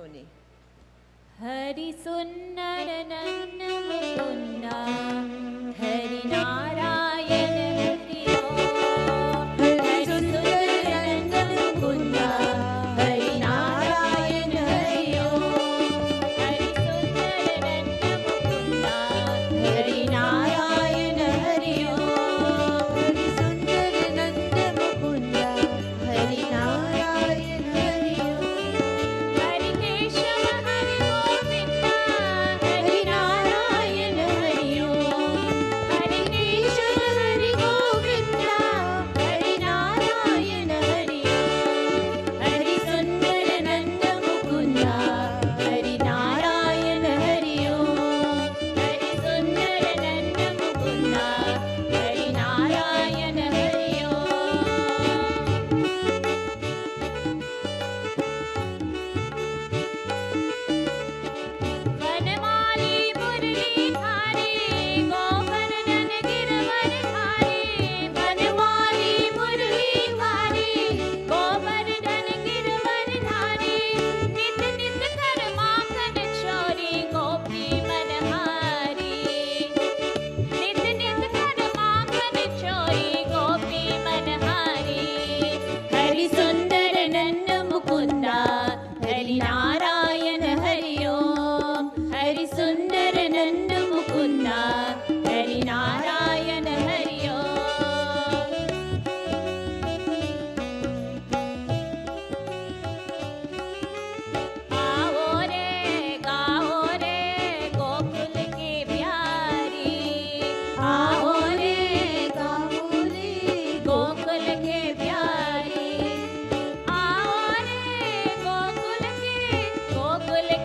सोनी। हरि सुंदर नंद मुकुंदा हरि नारायण हरि ओम। हरि सुंदर नंद मुकुंदा हरि नारायण हरि ओम। हरि सुंदर नंद मुकुंदा हरि नारायण हरि ओम। हरि सुंदर नंद मुकुंदा हरि नारायण हरि ओम। हरि केशव हरि गोविंदा हरि नारायण हरि ओम। हरि केशव हरि गोविंदा हरि नारायण हरि ओम। हरि सुंदर नंद मुकुंदा हरि नारायण हरि ओम। हरि सुंदर नंद मुकुंदा हरि नारायण हरि ओम। वनमाली मुरली धारी गोवर्धन गिरवर धारी। वनमाली मुरली धारी गोवर्धन गिरवर धारी। नित नित कर माखन चोरी गोपी मनहारी। नित नित कर माखन चोरी गोपी मनहारी। हरि सुंदर नंद मुकुंदा हरि नारायण हरि ओम। हरि सुंदर नंद मुकुंदा हरि नारायण हरि ओम। आओ रे गाओ रे गोकुल की प्यारी। आओ रे गाओ रे गोकुल के प्यारी। आओ रे गोकुल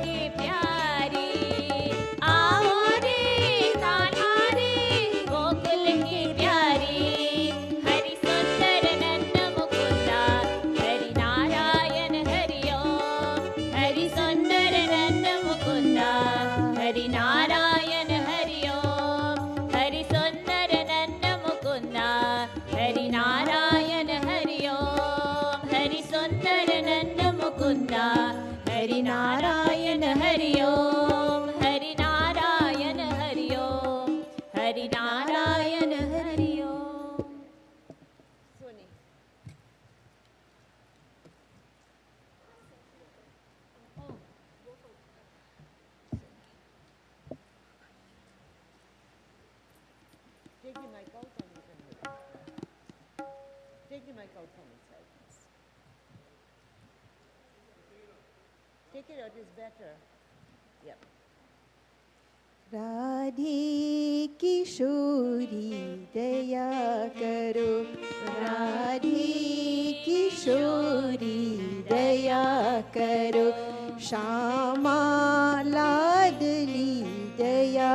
की प्यारी। आओ रे कान्हा रे गोकुल की प्यारी। हरि सुंदर नंद मुकुंदा हरि नारायण हरि ओम। हरि सुंदर नंद मुकुंदा हरि नारायण हरि ओम। हरि सुंदर नंद मुकुंदा हरि नारायण हरि ओम। हरि सुंदर नंद मुकुंदा हरि नारायण हरि ओम। हरि नारायण हरि ओम। हरि नारायण हरि ओम। Soni. Take your mic out and you can hear it. Take your mic out from inside, please. Take it out, it's better. Yeah. Radhe किशोरी दया करो। राधे किशोरी दया करो। श्यामा लाडली दया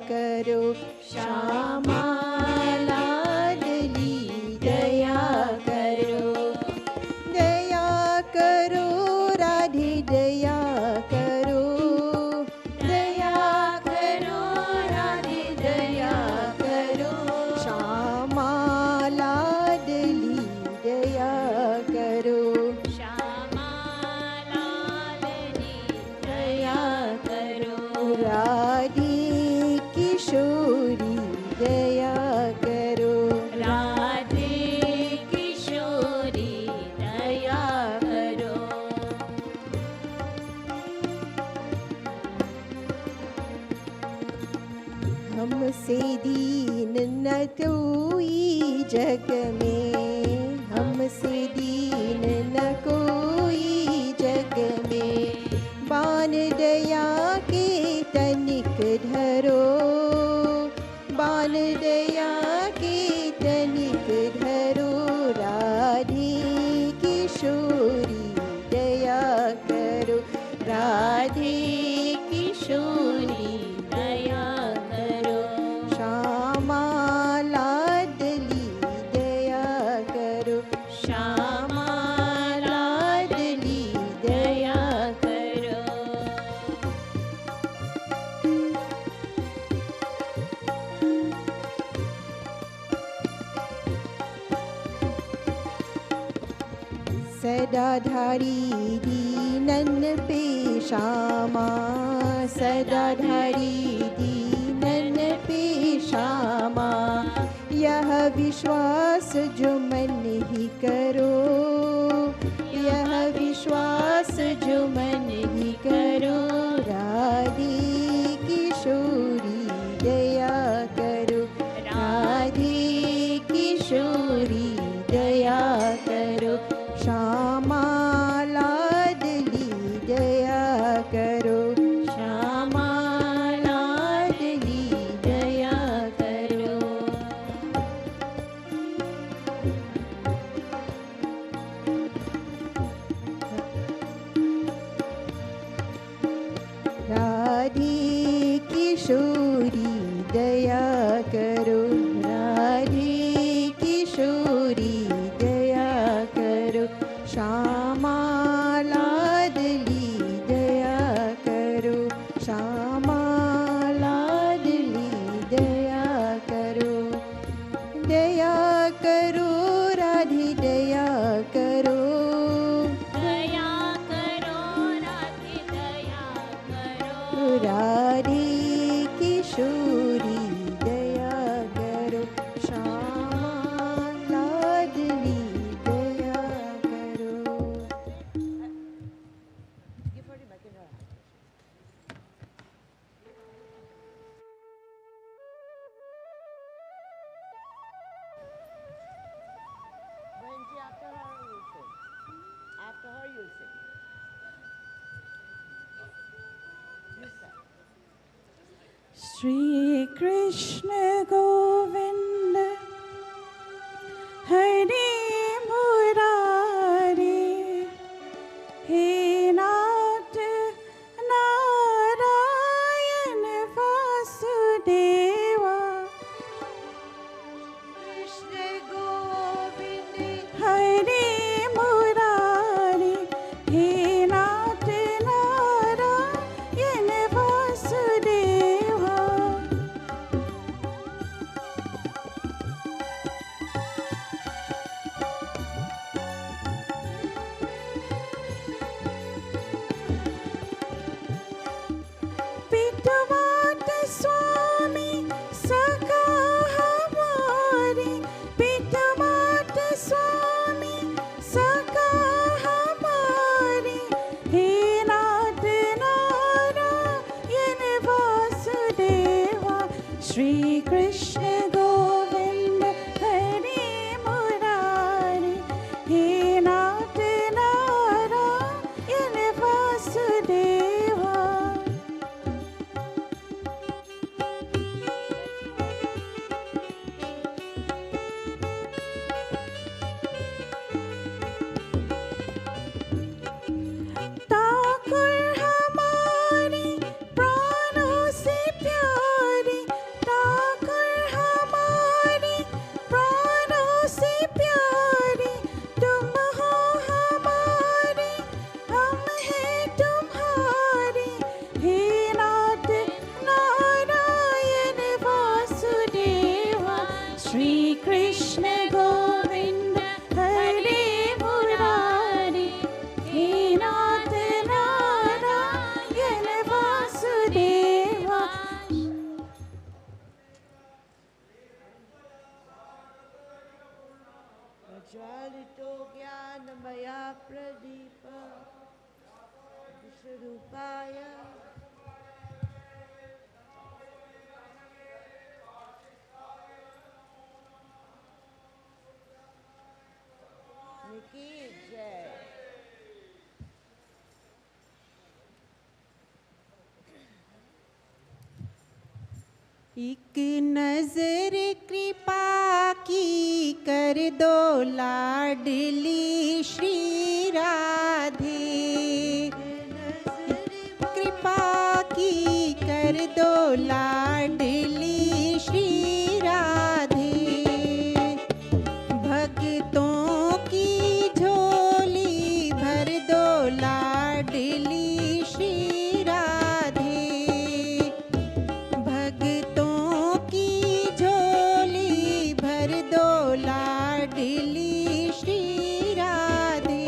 करो। श्यामा लाडली दया करो। दया करो राधे दया करो। दया करो राधे दया करो। श्यामा लाडली दया करो। श्यामा लाडली दया करो। राधे किशोरी दया करो। राधे किशोरी दया करो। हमसे दीन न कोई जग में। हमसे दीन न कोई जग में। बान दया के तनिक धरो। बान दया के तनिक धरो। राधे किशोरी दया करो। राधे किशोरी दया करो। श्यामा लाडली दया करो। श्यामा लाडली दया करो। सदाधारी दीन दीनन पे श्यामा, सदा धारी दीनन पे श्यामा। यह विश्वास जो मन ही करो, यह विश्वास जो मन ही करो। राधे किशोरी दया करो, राधे किशोरी दया करो। श्यामा लाडली दया करो, श्यामा लाडली दया करो। राधे किशोरी दया करो, राधे किशोरी दया करो। श्यामा लाडली दया करो, श्यामा लाडली दया करो। दया करो राधे दया करो, दया करो राधे दया करो। राधे किशोरी दया करो। श्यामा लाडली दया करो। Give her the mic in her hand. Benji, after her you sing. After her you sing. You sing. Shri Krishna Govind हरे मुरारी, हे नाथ नारायण वासुदेवा। कृष्ण गोविंद हरे मुरारी, हे नाथ नारायण वासुदेवा। पितवात स्वामी सखा हमारी, पितवात स्वामी सखा हमारी। हे नाथ नारायण वासुदेवा। श्री कृष्ण गोविंद हरे मुरारी, हे नाथ नारायण वासुदेवा। ठाकुर हमारी प्राणों से प्यारी, ठाकुर हमारी प्राणों से प्यारी। तुम हो हमारे, हम हैं तुम्हारे। हे नाथ नारायण वासुदेवा। श्री कृष्ण गोविंद हरे मुरारी, हे नाथ नारायण वासुदेवा। प्रज्वलितो ज्ञानमया प्रदीप विश्वरूपाय की जय। एक नजर कृपा की कर दो लाडली श्री राधे। कृपा की कर दो लाडली श्री राधे। भक्तों की झोली भर दो लाडली श्री राधे। भक्तों की झोली भर दो लाडली श्री राधे।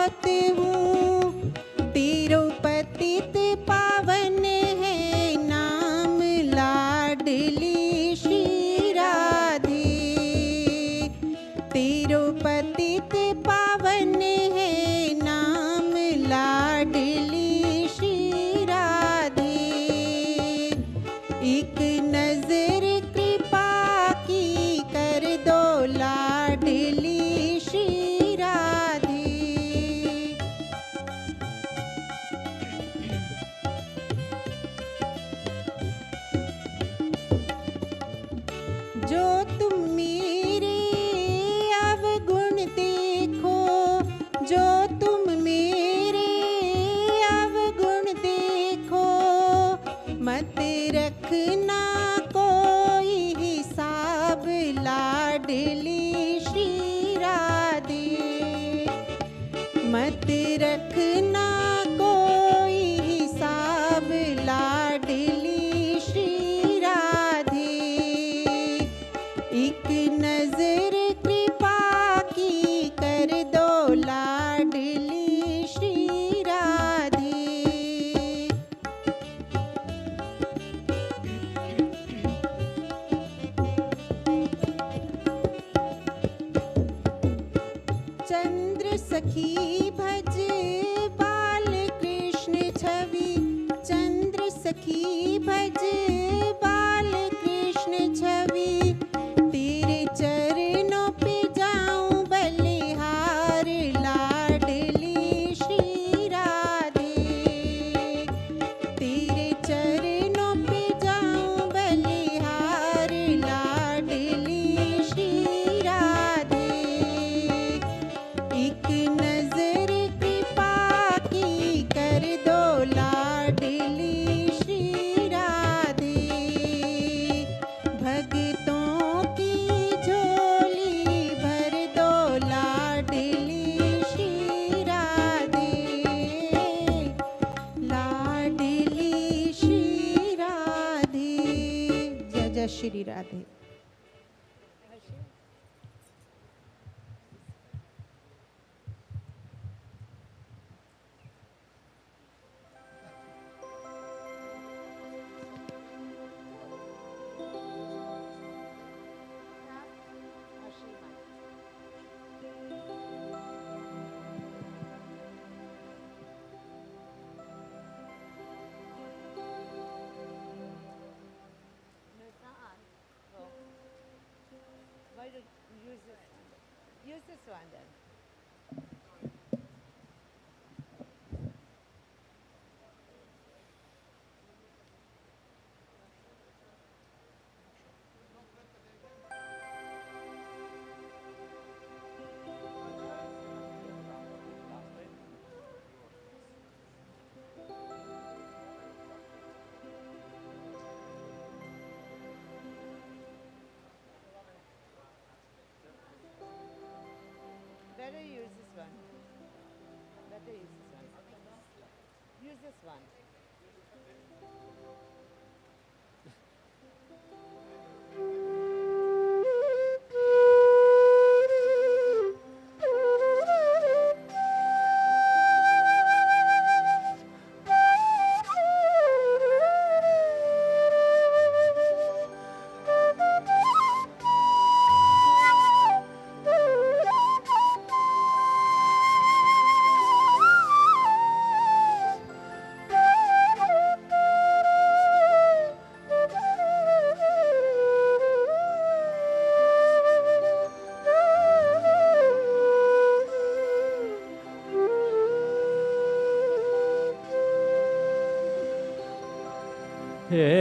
बहुत हूँ। तिरुपतित पावन है नाम लाडली श्री राधे। तिरुपतित पावन है नाम लाडली श्री राधे। एक नजर कृपा की कर दो लाडली श्री राधे। जो तुम मेरे अवगुण देखो, जो तुम मेरे अवगुण देखो, मत रखना कोई हिसाब लाडली श्री राधे। मत रखना कोई हिसाब लाडली श्री राधे। एक नजर कृपा की कर दो लाडली श्री राधे। चंद्र सखी भज बाल कृष्ण छवि। चंद्र सखी भज बाल कृष्ण छवि। तेरे चरणों पे जाऊं बलिहार लाडली श्री राधे। तेरे चरणों पे जाऊं बलिहार लाडली श्री राधे। एक नजर कृपा की कर दो लाडली श्री राधे। भक्तों की झोली भर दो लाडली श्री राधे। लाडली श्री राधे। जय जय Shri Radhe. Why don't you use this one? Use this one then. Better use this one. Better use this one. Use this one. हे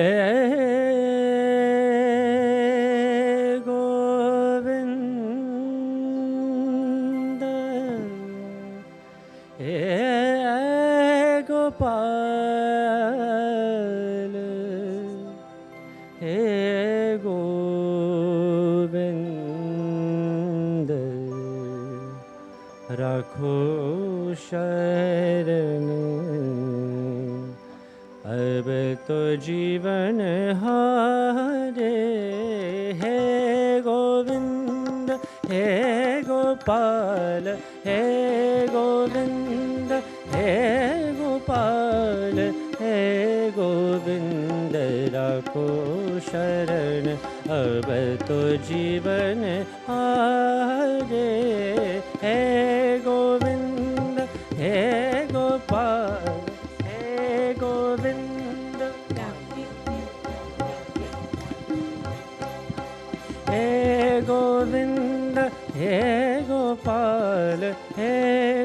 गोविंद हे गोपाल हे गोविंद रखो शरण अब तो जीवन हारे। हे गोविंद हे गोपाल गोपाल हे गोविंद हे गोपाल हे गोविंद राखो शरण अब तो जीवन हारे हे गोविंद हे गोपाल हे गोविंद हे गोविंद हे गोपाल हे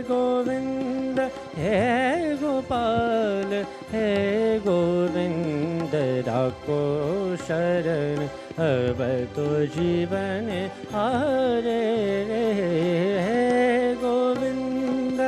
गोविंद हे गोपाल हे गोविंद राखो शरण अब तो जीवन हारे हे गोविंद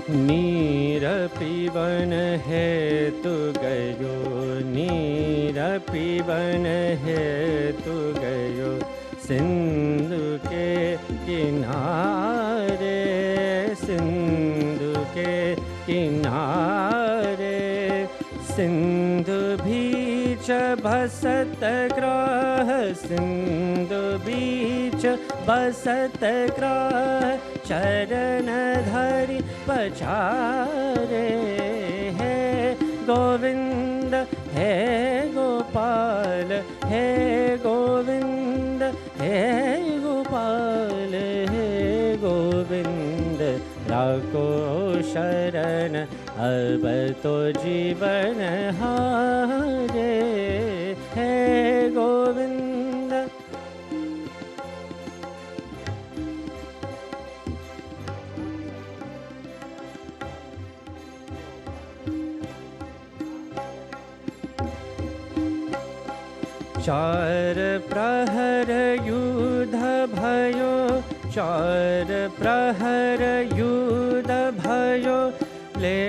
नीर पीवन है तु गयो नीर पीवन है तु गयो सिंधु के किनारे सिंधु के किनारे सिंधु बीच बसत ग्रह सिंधु बीच बसत ग्रह चरण धरि पछारे हे गोविंद हे गोपाल हे गोविंद हे गोपाल हे गोविंद राखो शरण अब तो जीवन हारे हे गोविंद चार प्रहर युद्ध भयो चार प्रहर युद्ध भयो ले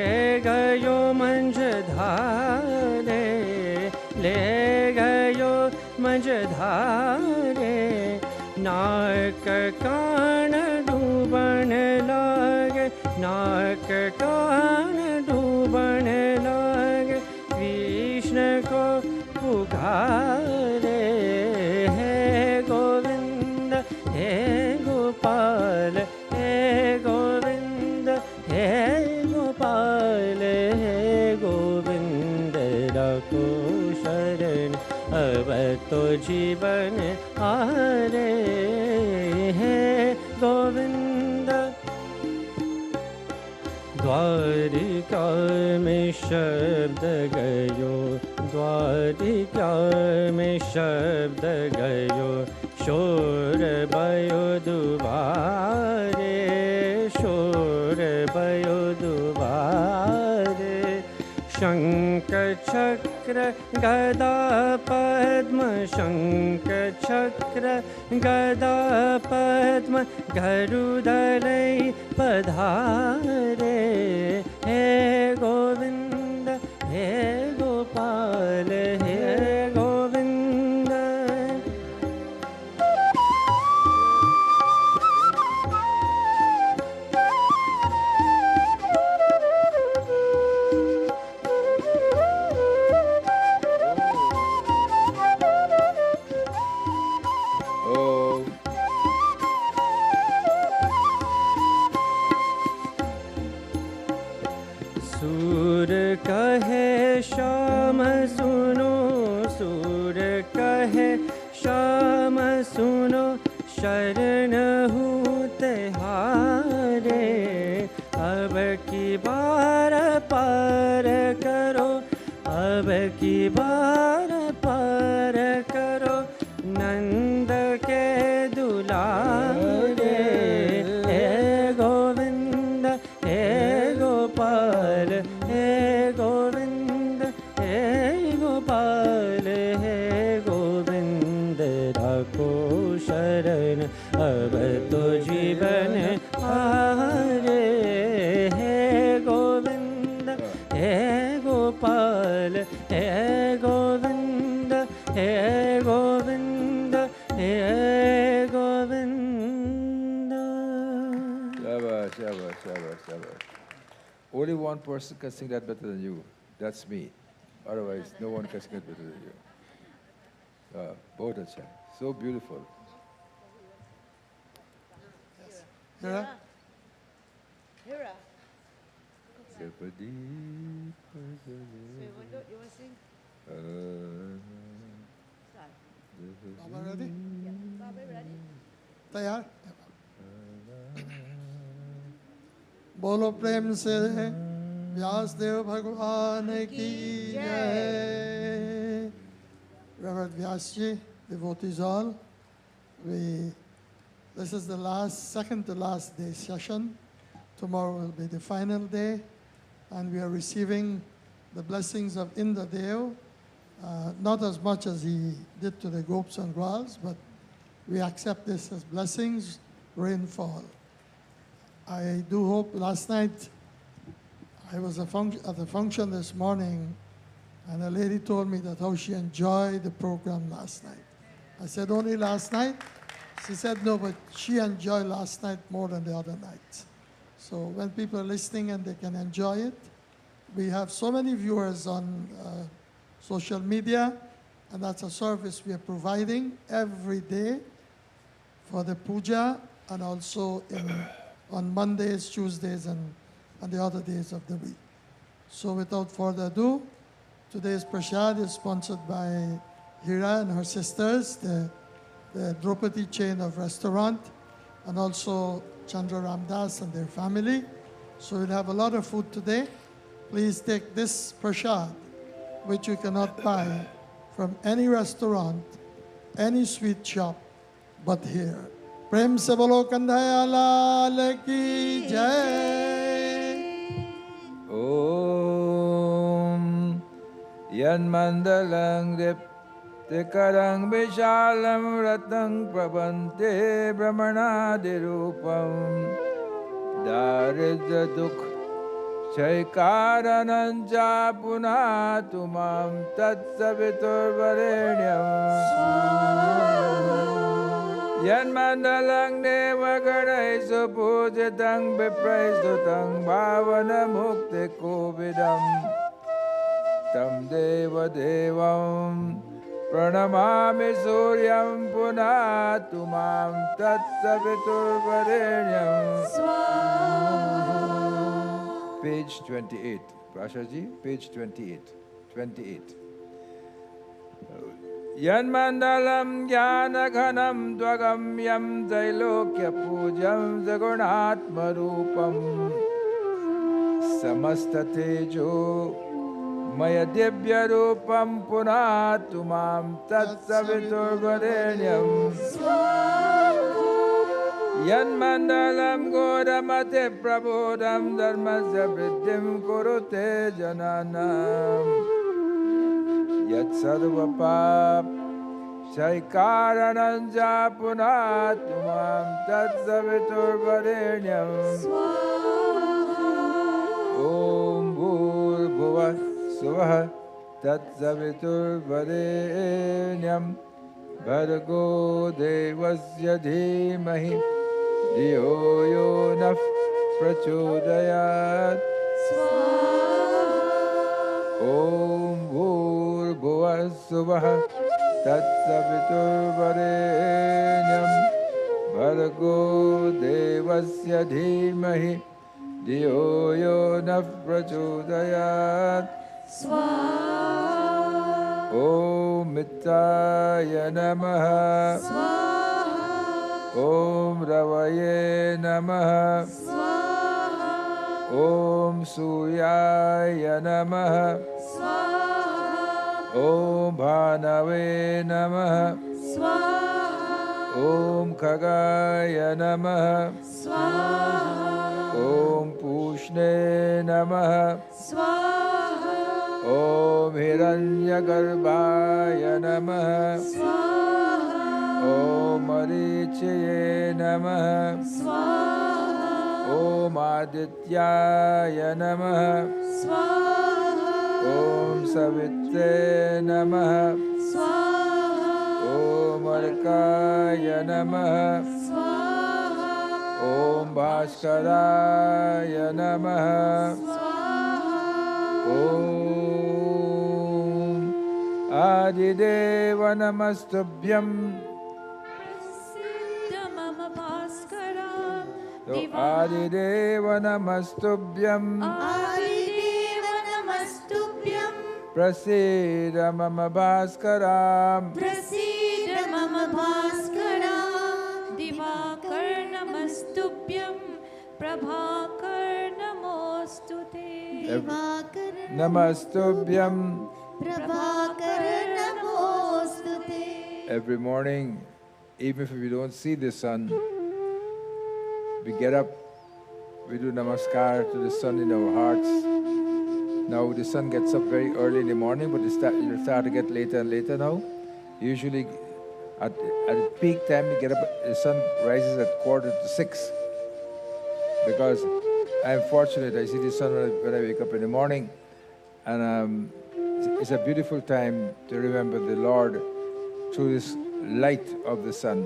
गयो मंझधारे ले गयो मंझधारे नाक कान डूबन लागे नाक कान डूबन लागे कृष्ण को पुकारे हे गोविंद हे गोपाल हे गोविंद हे गोपाल हे गोविंद राखो शरण अब तो जीवन हारे हे गोविंद द्वारिका में शब्द गयो द्वारिका में शब्द गयो शोर भयो दुबारे शोर भयो दुबारे शंख चक्र गदा पद्म शंख चक्र गदा पद्म गरुदलय पधारे हे गोविंद हे गोपाल हे गोविंद सूर कहे श्याम सुनो सूर कहे श्याम सुनो शरण हूँ तेहारे अब की बार पार करो अब की बार पार करो नंद के दुलारे हे गोविंद हे गोपाल हे गोविंद हे गोपाल हे गोविंद राखो शरण अब तो जीवन हारे हे गोविंद हे गोपाल हे गोविंद हे गोविंद हे Govind. Shabash, shabash, shabash, shabash. Only one person can sing that better than you. That's me. Otherwise, no one can sing it better than you. Both are so beautiful. Hira. Hira. So you want to sing? Baba ready? Yeah. Baba ready? तैयार बोलो प्रेम से व्यासदेव भगवान की जय. Reverend Vyasji, devotees all, this is the second to last day session. Tomorrow will be the final day, and we are receiving the blessings of Indradev, not as much as he did to the Gops and Grals, but we accept this as blessings, rainfall. I do hope last night, I was at the function this morning, and a lady told me that how she enjoyed the program last night. I said, only last night? She said, no, but she enjoyed last night more than the other nights. So when people are listening and they can enjoy it, we have so many viewers on social media, and that's a service we are providing every day for the puja, and also on Mondays, Tuesdays, and the other days of the week. So without further ado, today's prasad is sponsored by Hira and her sisters, the Draupadi chain of restaurant, and also Chandra Ramdas and their family. So we'll have a lot of food today. Please take this prasad, which you cannot buy from any restaurant, any sweet shop, but here. Prem se bolo Kandhaya Lal ki jai. Om Yan Mandalang Diptikarang Vishalam Ratang Prabhante Brahmanadirupam Daridra Dukh Chaikarananja Punatumam Tatsavitur Varenyam Yan Mandalang Deva Garai Supujitang Vipraistutang Bhavana Mukti Kovidam Tam Deva Devam Pranamami Suryam Punatumam Tatsavitur Varenyam. Page 28. Prashaji, page 28. 28. Yan mandalam jnanaghanam dvagam yam jailokya pujam jagunatma rupam samasta tejo maya divya rupam punatumam tatsavitur varenyam. Yan mandalam godamate prabodam dharmasya vriddhim kurute jananam Yat sarvapap chaikarananja punatumam tatsavitur varenyam. Om bhur bhuva suvah tatsavitur varenyam bhargo devasya dhimahi dhiyo yo nah prachodayat. Om bhur bhuva suvah tatsavitur varenyam bhargo devasya dhimahi dhiyo yo nah prachodayat. Om Mittaya Namaha Om Ravaye Namaha Om Suyaya Namaha Om Bhanave Namaha Om Khagaya Namaha Om Pushne Namaha Om Hiranyagarbhaya Namah Om Marichaye Namah Om Adityaya Namah Om Savitre Namah Om Arkaya Namah Om Bhaskaraya Namah Om Adideva Namastubhyam Mama Bhaskara Adideva Namastubhyam Adideva Namastubhyam Prasida Mama Bhaskaram Prasida Mama Bhaskara Divakar Namastubhyam Prabhakar Namostute Namastubhyam. Prabhakar Namostute. Every morning, even if we don't see the sun, we get up, we do namaskar to the sun in our hearts. Now the sun gets up very early in the morning, but it'll start to get later and later now. Usually at peak time, we get up, the sun rises at 5:45. Because I'm fortunate, I see the sun when I wake up in the morning. And it's a beautiful time to remember the Lord through this light of the sun.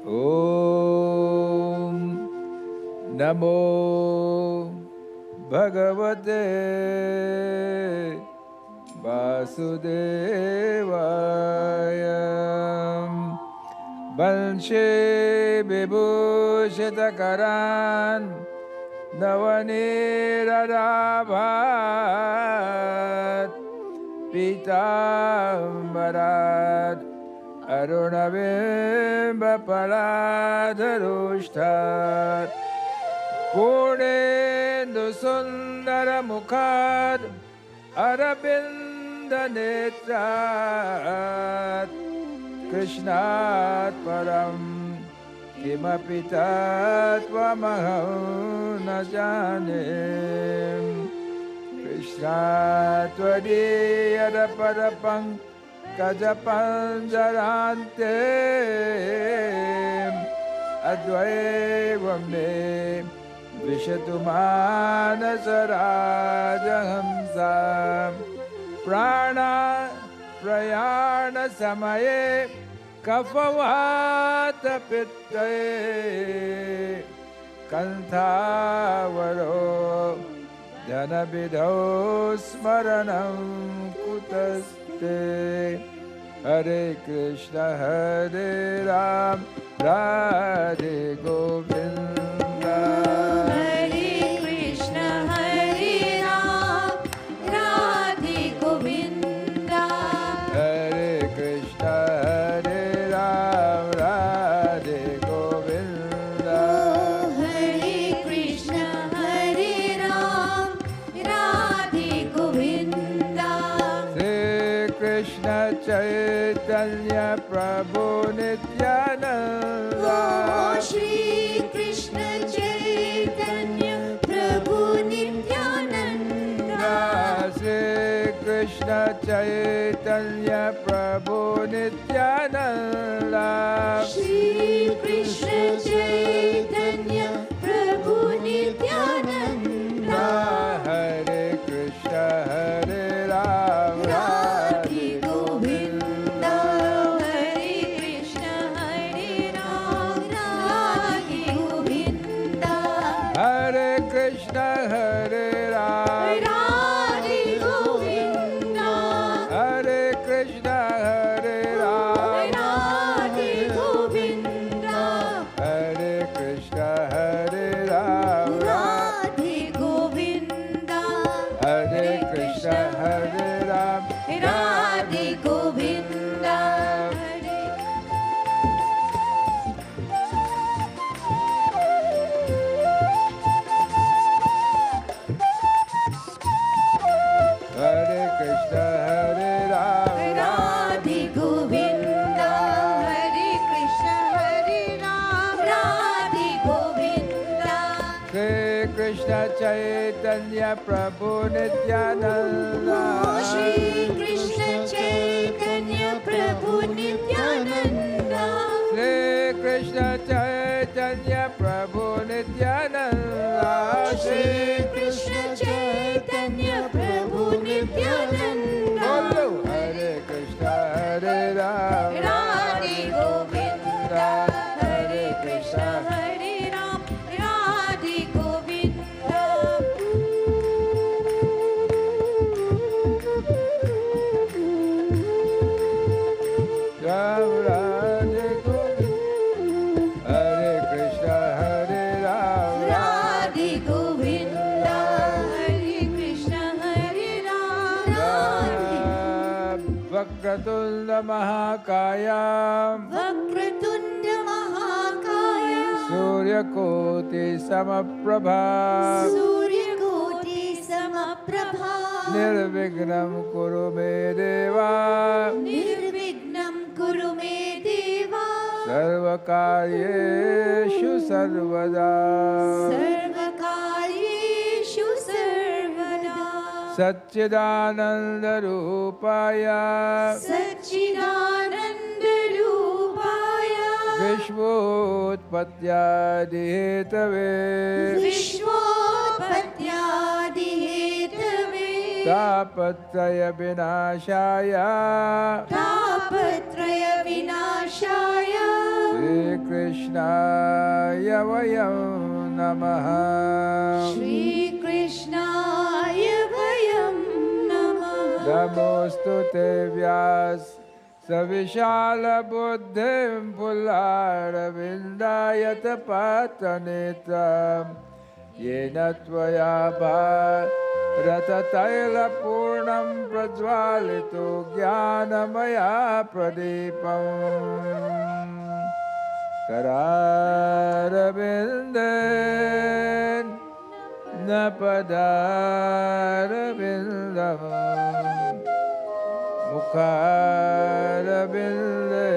Om Namo Bhagavate Vasudevaya Balshe Vibhushitakaran Navanirabhat Pitambarat Arunavimba Paladharushtat Purnendu Sundara Mukhad Arabinda Netrat Krishnat Param Kimapi Tatvamaham na janem Krishna Tvadiyada Parapang Kajapanjarante Advaivam me Vishatumana Sarajahamsa Prana Prayana Samaye Kafavata Pittaye Kanthavaro Dhanabidho Smaranam Kutaste Hare Krishna Hare Ram Radhe Govinda Hare Krishna Hare Ram Radhe Govinda Hare Krishna Hare Ram Radhe Govinda Hare Krishna Hare Ram Radhe Govinda Shri Krishna Chaitanya Prabhu Nityananda Shri Krishna Chaitanya Prabhu Nityananda Shri Krishna Chaitanya Prabhu Nityananda Shri Krishna Chaitanya Prabhu Nityananda Hare Krishna Hare Ram Radhe Govinda Hare Krishna Hare Ram Radhe Govinda Hare Krishna Hare Ram Radhe Govinda Hare Krishna Hare Ram Radhe Govinda Hare Krishna Hare Ram Radhe Govinda Hare Krishna Hare Ram Radhe Govinda Hare Krishna Hare Ram Radhe Govinda Hare Krishna Hare Ram Radhe Govinda Shri Krishna Chaitanya Prabhu Nityananda. Shri Krishna Chaitanya Prabhu Nityananda. Shri Krishna Chaitanya Prabhu Nityananda. Shri Krishna Chaitanya Prabhu Nityananda. Bolo Hare Krishna Hare Ram Radhe Govinda Hare Krishna Hare Ram Radhe Govinda. Ram Radhe Govinda Hare Krishna Hare Ram Radhe Govinda Hare Krishna Hare Ram Radhe. Vakratunda Mahakaya Vakratunda Mahakaya Surya Koti Samaprabha Surya Koti Samaprabha Nirvignam Kuru Me Deva Nirvignam Kuru Me Deva Sarvakaryeshu Sarvada Sarvakaryeshu Sarvada Satchidananda Rupaya Satchidananda Rupaya Vishvotpatyadi Hetave Vishwopatyadi Hetave Tapatraya Vinashaya Tapatraya Vinashaya Shri Krishnaya Vayam Namaha Shri Krishnaya Vayam Namaha. Namostute Vyas Savishala Buddhim Pullara Vindayata Patanitra Yena Tvaya Bharatataila Purnam Prajwalito Jnanamaya Pradipam Kararavindan Napadarabindam Mukharabinde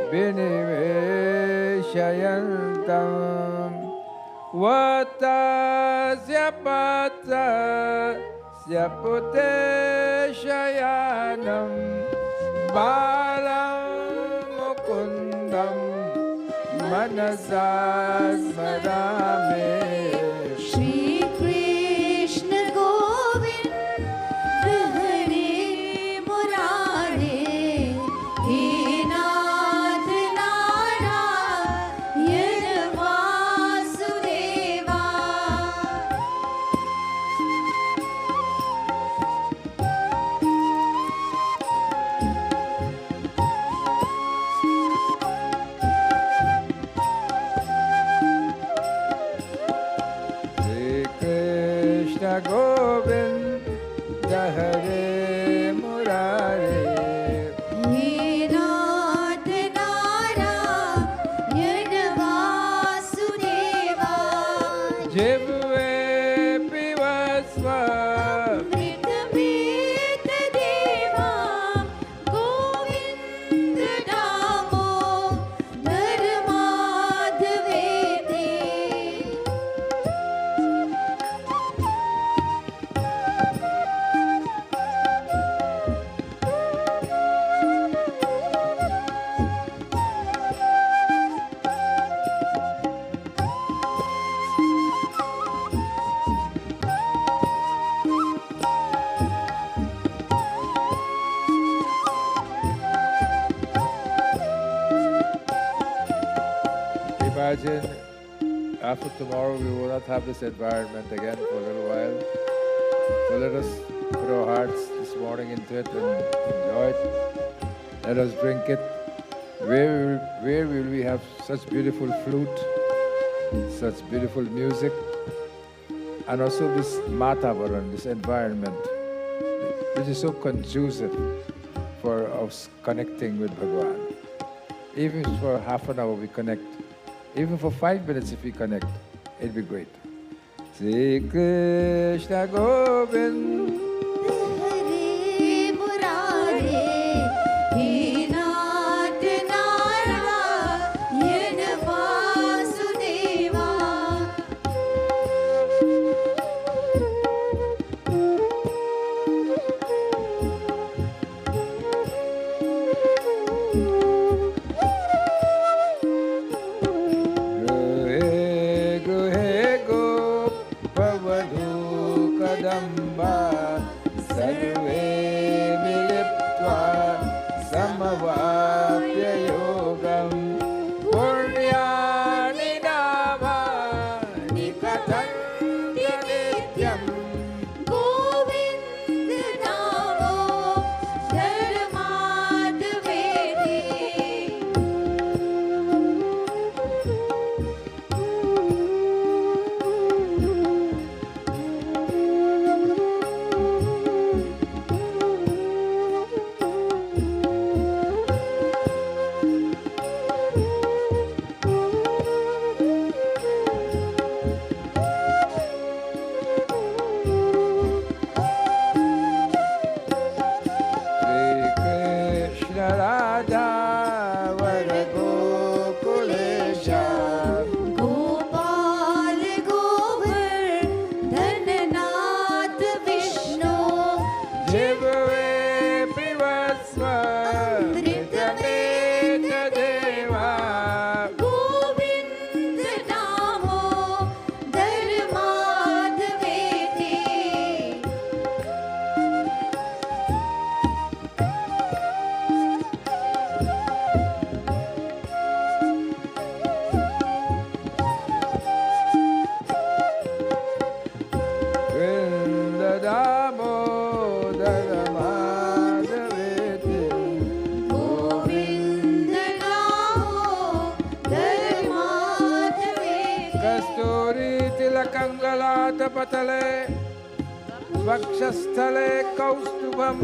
Biniveshayantam Vatasya Patasya Puteshayanam Balam Mukundam Manasa Smarame Shri Krishna Govinda Hare Murare He Nath Narayana Vasudeva. Krishna Govinda Hare Murare He Nath Narayana Vasudeva. Jivve Pivasva Mritameta Deva Govinda Damo Dharmadhavete. Imagine after tomorrow we will not have this environment again for a little while. So let us put our hearts this morning into it and enjoy it. Let us drink it. Where will we have such beautiful flute, such beautiful music, and also this matavaran, this environment, which is so conducive for us connecting with Bhagwan. Even for half an hour we connect. Even for 5 minutes if we connect, it'd be great. Sri Krishna Govind Hare Murare He Nath Narayana Vasudeva. Jivave pivasva Nityaneta deva Govind नामो धर्माधवेति Vrindadamo Dharmadaveti Govind नामो धर्माधवेति Kasturi tilakangalata patale Vakshasthale kaustubham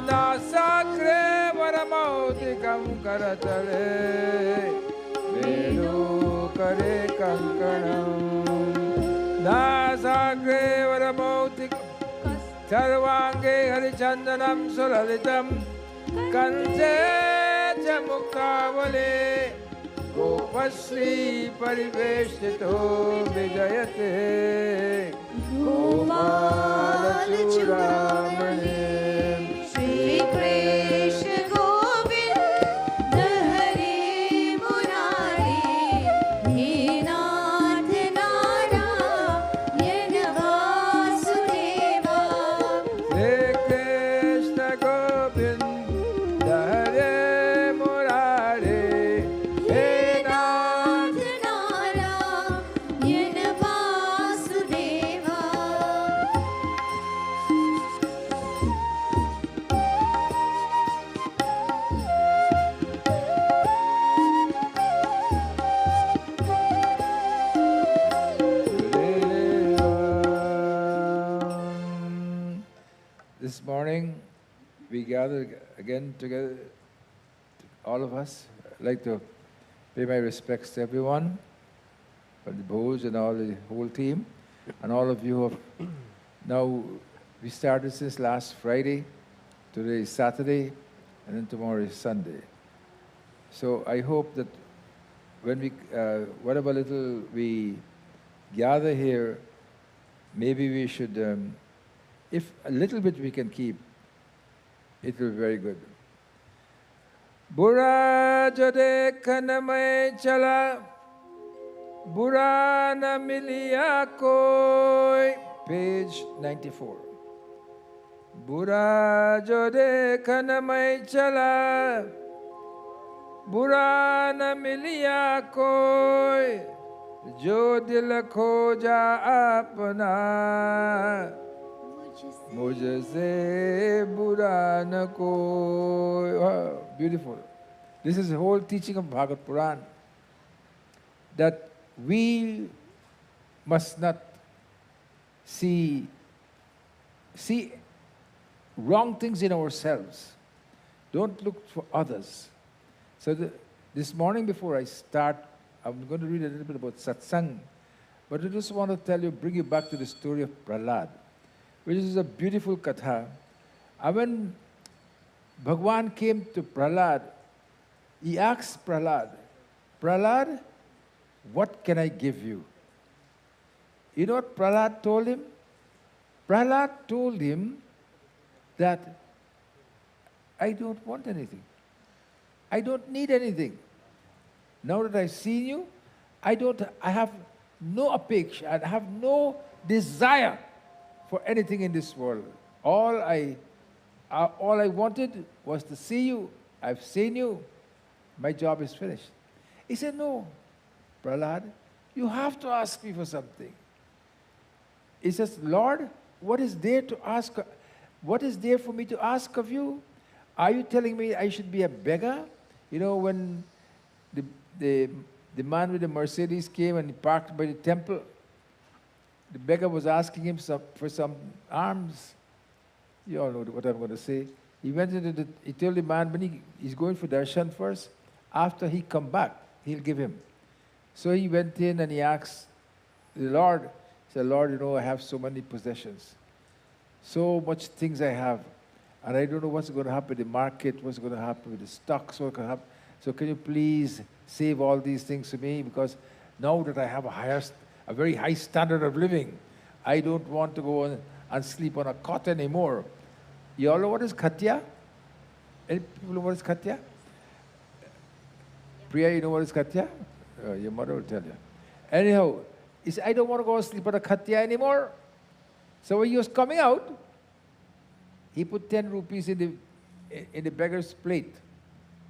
Nasagre varamautikam karatale Venu kare kankanam Nasagre varamautikam Sarvange harichandanam sulalitam Kanje jamukavale Gopasri pariveshito vijayate Gopalachudamani Shri Krishna Govind Hare Murari hey Nath Narayan Vasudeva Hare Krishna Govinda Hare Murari He Nath Narayan Vasudeva This morning we gathered again together, all of us. I'd like to pay my respects to everyone, from the Bose and all the whole team, and all of you who have now, we started since last Friday, today is Saturday, and then tomorrow is Sunday. So I hope that when we, whatever little we gather here, maybe we should, if a little bit we can keep, it will be very good. Bura jode kanamay chala, bura na miliya koi. Page 94. Bura jode kanamay chala, bura na miliya koi. Jo dil khoja apna, mujhse bura na koi. Wow, beautiful. This is the whole teaching of Bhagavad Puran, that we must not see wrong things in ourselves. Don't look for others. So this morning before I start, I'm going to read a little bit about satsang, but I just want to tell you, bring you back to the story of Prahlad, which is a beautiful katha. And when Bhagwan came to Prahlad, he asked Prahlad, Prahlad, what can I give you? You know what Prahlad told him? Prahlad told him that I don't want anything. I don't need anything. Now that I've seen you, I have no apeksha, I have no desire for anything in this world. All I wanted was to see you. I've seen you. My job is finished. He said, no, Prahlad, you have to ask me for something. He says, Lord, what is there to ask? What is there for me to ask of you? Are you telling me I should be a beggar? You know, when the man with the Mercedes came and he parked by the temple, the beggar was asking him for some alms. You all know what I'm going to say. He went into he told the man when he's going for darshan first, after he come back, he'll give him. So he went in and he asked the Lord, he said, Lord, you know, I have so many possessions, so much things I have, and I don't know what's going to happen in the market, what's going to happen with the stocks, what's going to happen. So can you please save all these things for me? Because now that I have a very high standard of living, I don't want to go and sleep on a cot anymore. You all know what is khatya? Any people know what is khatya? Priya, you know what is khatya? Your mother will tell you. Anyhow, he said, I don't want to go and sleep at a khatya anymore. So when he was coming out, he put 10 rupees in the beggar's plate.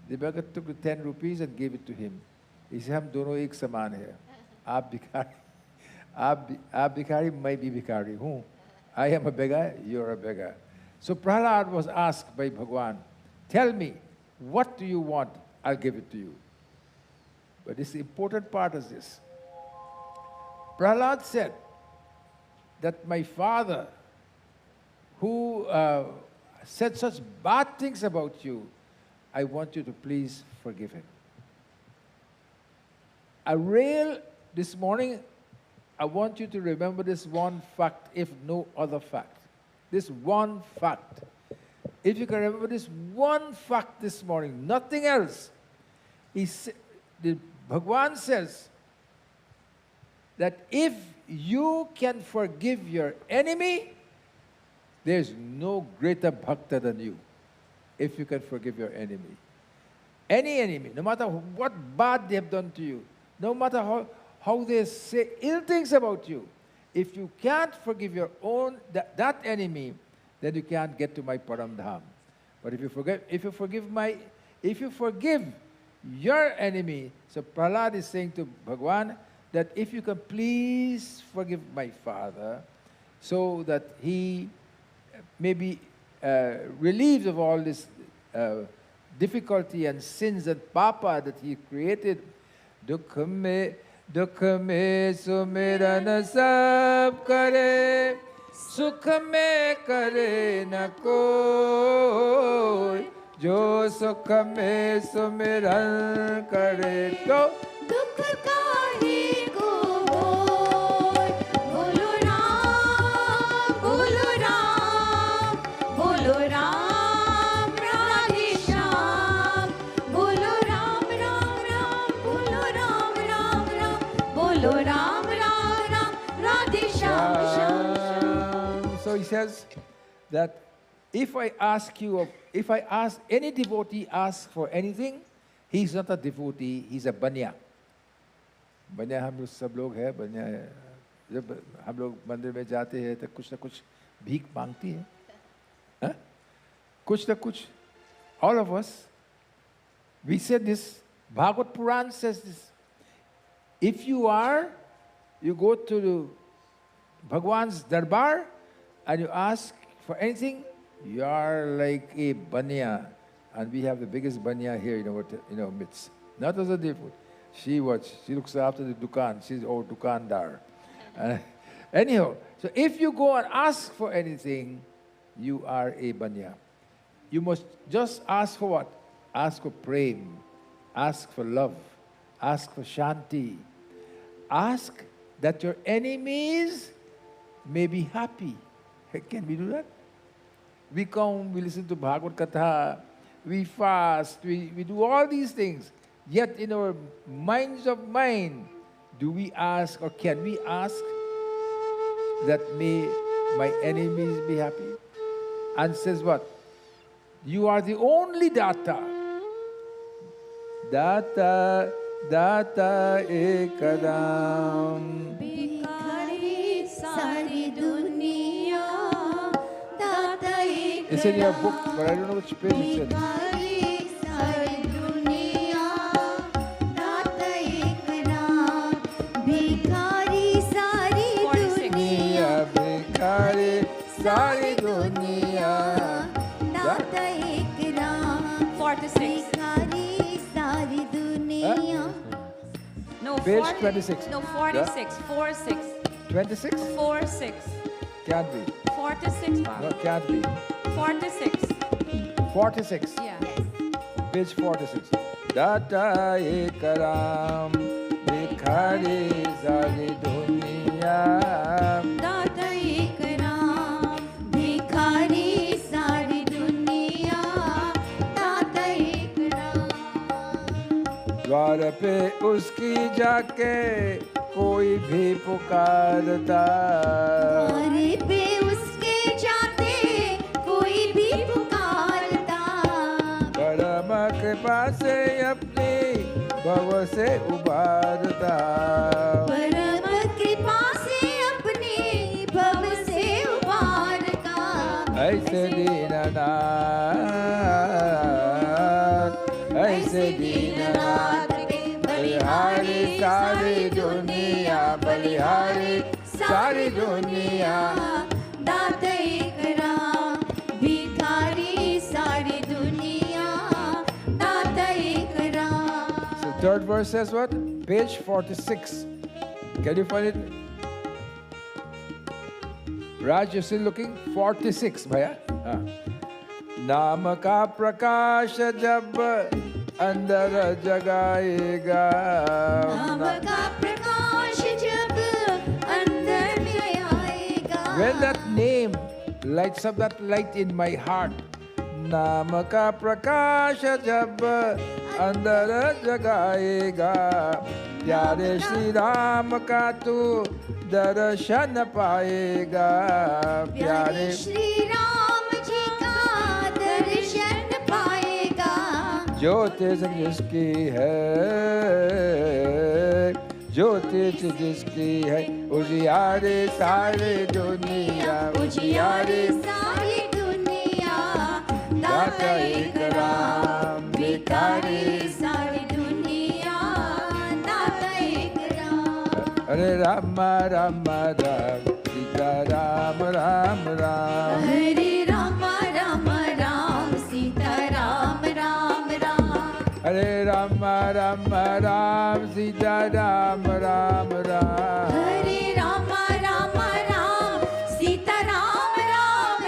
The beggar took the 10 rupees and gave it to him. He said, हम दोनों एक समान है. आप भिखारी, मैं भी भिखारी हूँ. I am a beggar, you're a beggar. So Prahlad was asked by Bhagwan, tell me, what do you want? I'll give it to you. But this important part is this. Prahlad said that my father, who said such bad things about you, I want you to please forgive him. This morning, I want you to remember this one fact, if no other fact. This one fact. If you can remember this one fact this morning, nothing else. Bhagwan says that if you can forgive your enemy, there's no greater bhakta than you. If you can forgive your enemy. Any enemy, no matter what bad they have done to you, no matter how they say ill things about you, if you can't forgive your own, that enemy, then you can't get to my Param Dham. But if you forgive your enemy, so Prahlad is saying to Bhagwan that if you can please forgive my father, so that he may be relieved of all this difficulty and sins and papa that he created. Dukh mein sumiran sab kare, sukh mein kare na koi, jo sukh mein sumiran kare to दुख काहे को होय, बोलो राम, बोलो राम, बोलो राम, राधे श्याम, बोलो राम राम राम, बोलो राम राम राम, बोलो Ram Ram Ram, Radhe Shyam Shyam Shyam. So he says that if I ask any devotee ask for anything, he's not a devotee, he's a banya. बनिया हम लोग सब लोग हैं, बनिया जब हम लोग मंदिर में जाते हैं तो कुछ ना कुछ भीख मांगती है, हाँ? कुछ ना कुछ. All of us, we said this, Bhagvat Puran says this. If you go to Bhagwan's darbar and you ask for anything, you are like a banya. And we have the biggest banya here in our midst. Not as a devotee. She looks after the dukan. She's our dukandar. Anyhow, so if you go and ask for anything, you are a banya. You must just ask for what? Ask for prem. Ask for love. Ask for shanti. Ask that your enemies may be happy. Can we do that? We come, we listen to Bhagvat Katha, we fast, we do all these things. Yet in our minds of mind, do we ask or can we ask that may my enemies be happy? And says what? You are the only Data. Data, Data ekadam. भिखारी सारी दुनिया, दाता एक It's in your book, but I don't know which page it's in. भिखारी सारी दुनिया, दाता एक नाम, भिखारी सारी दुनिया, Bhikhari, sari duniya. दाता एक नाम, 46. भिखारी सारी दुनिया. No, Page 40 26. No, 46. 46. 26? 46. Can't be. 46. No, can't be. 46. 46. Yeah. Page 46. Data ekaram, Bhikhari, sari duniya. दाता एक नाम, भिखारी सारी दुनिया, दाता एक नाम. द्वार पे उसकी जाके कोई भी पुकारता. द्वारे पे उसके जाते कोई भी कृपा से अपनी भव से उबारता, परम कृपा से अपनी भव से उबारता, ऐसे दीननाथ, ऐसे दीननाथ बलिहारी सारी दुनिया, बलिहारी सारी दुनिया, दाता एक राम भिखारी सारी दुनिया, दाता एक Ram. So third verse says what? Page 46. Can you find it? Raj, you still looking? 46, bhaiya. नाम का प्रकाश जब अंदर जगाएगा, नाम का प्रकाश जब अंदर में आएगा, when that name lights up that light in my heart, नाम का प्रकाश जब अंदर जगाएगा, प्यारे श्री राम का तू दर्शन पाएगा, प्यारे श्री राम जी का दर्शन पाएगा, ज्योति जिसकी है, ज्योति जिसकी है, उजियारे सारी दुनिया, उजियारे सारी दुनिया, दाता एक राम भिखारी सारी दुनिया, दाता एक राम. हरे राम राम राम सीता राम राम राम, हरे राम राम राम सीता राम राम राम, हरे राम राम राम सीता राम राम राम, हरे राम राम राम सीता राम राम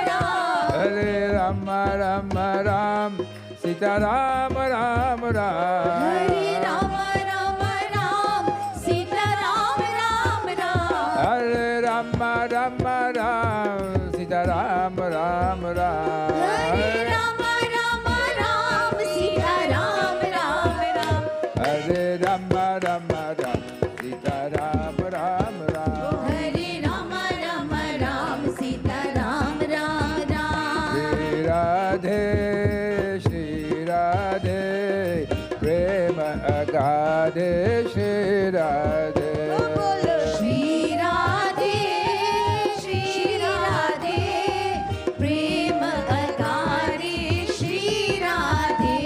राम, हरे राम राम राम सीता राम राम राम, हरे राम राम राम सीता राम राम राम, हरे राम राम राम सीता राम राम राम, हरे राम राम राम सीता राम राम राम, हरे राम राम राम सीता राम राम राम, हरे राम राम राम सीता राम राम राम. श्री राधे प्रेम अगाधे श्री राधे, श्री राधे प्रेम अगाधे श्री राधे.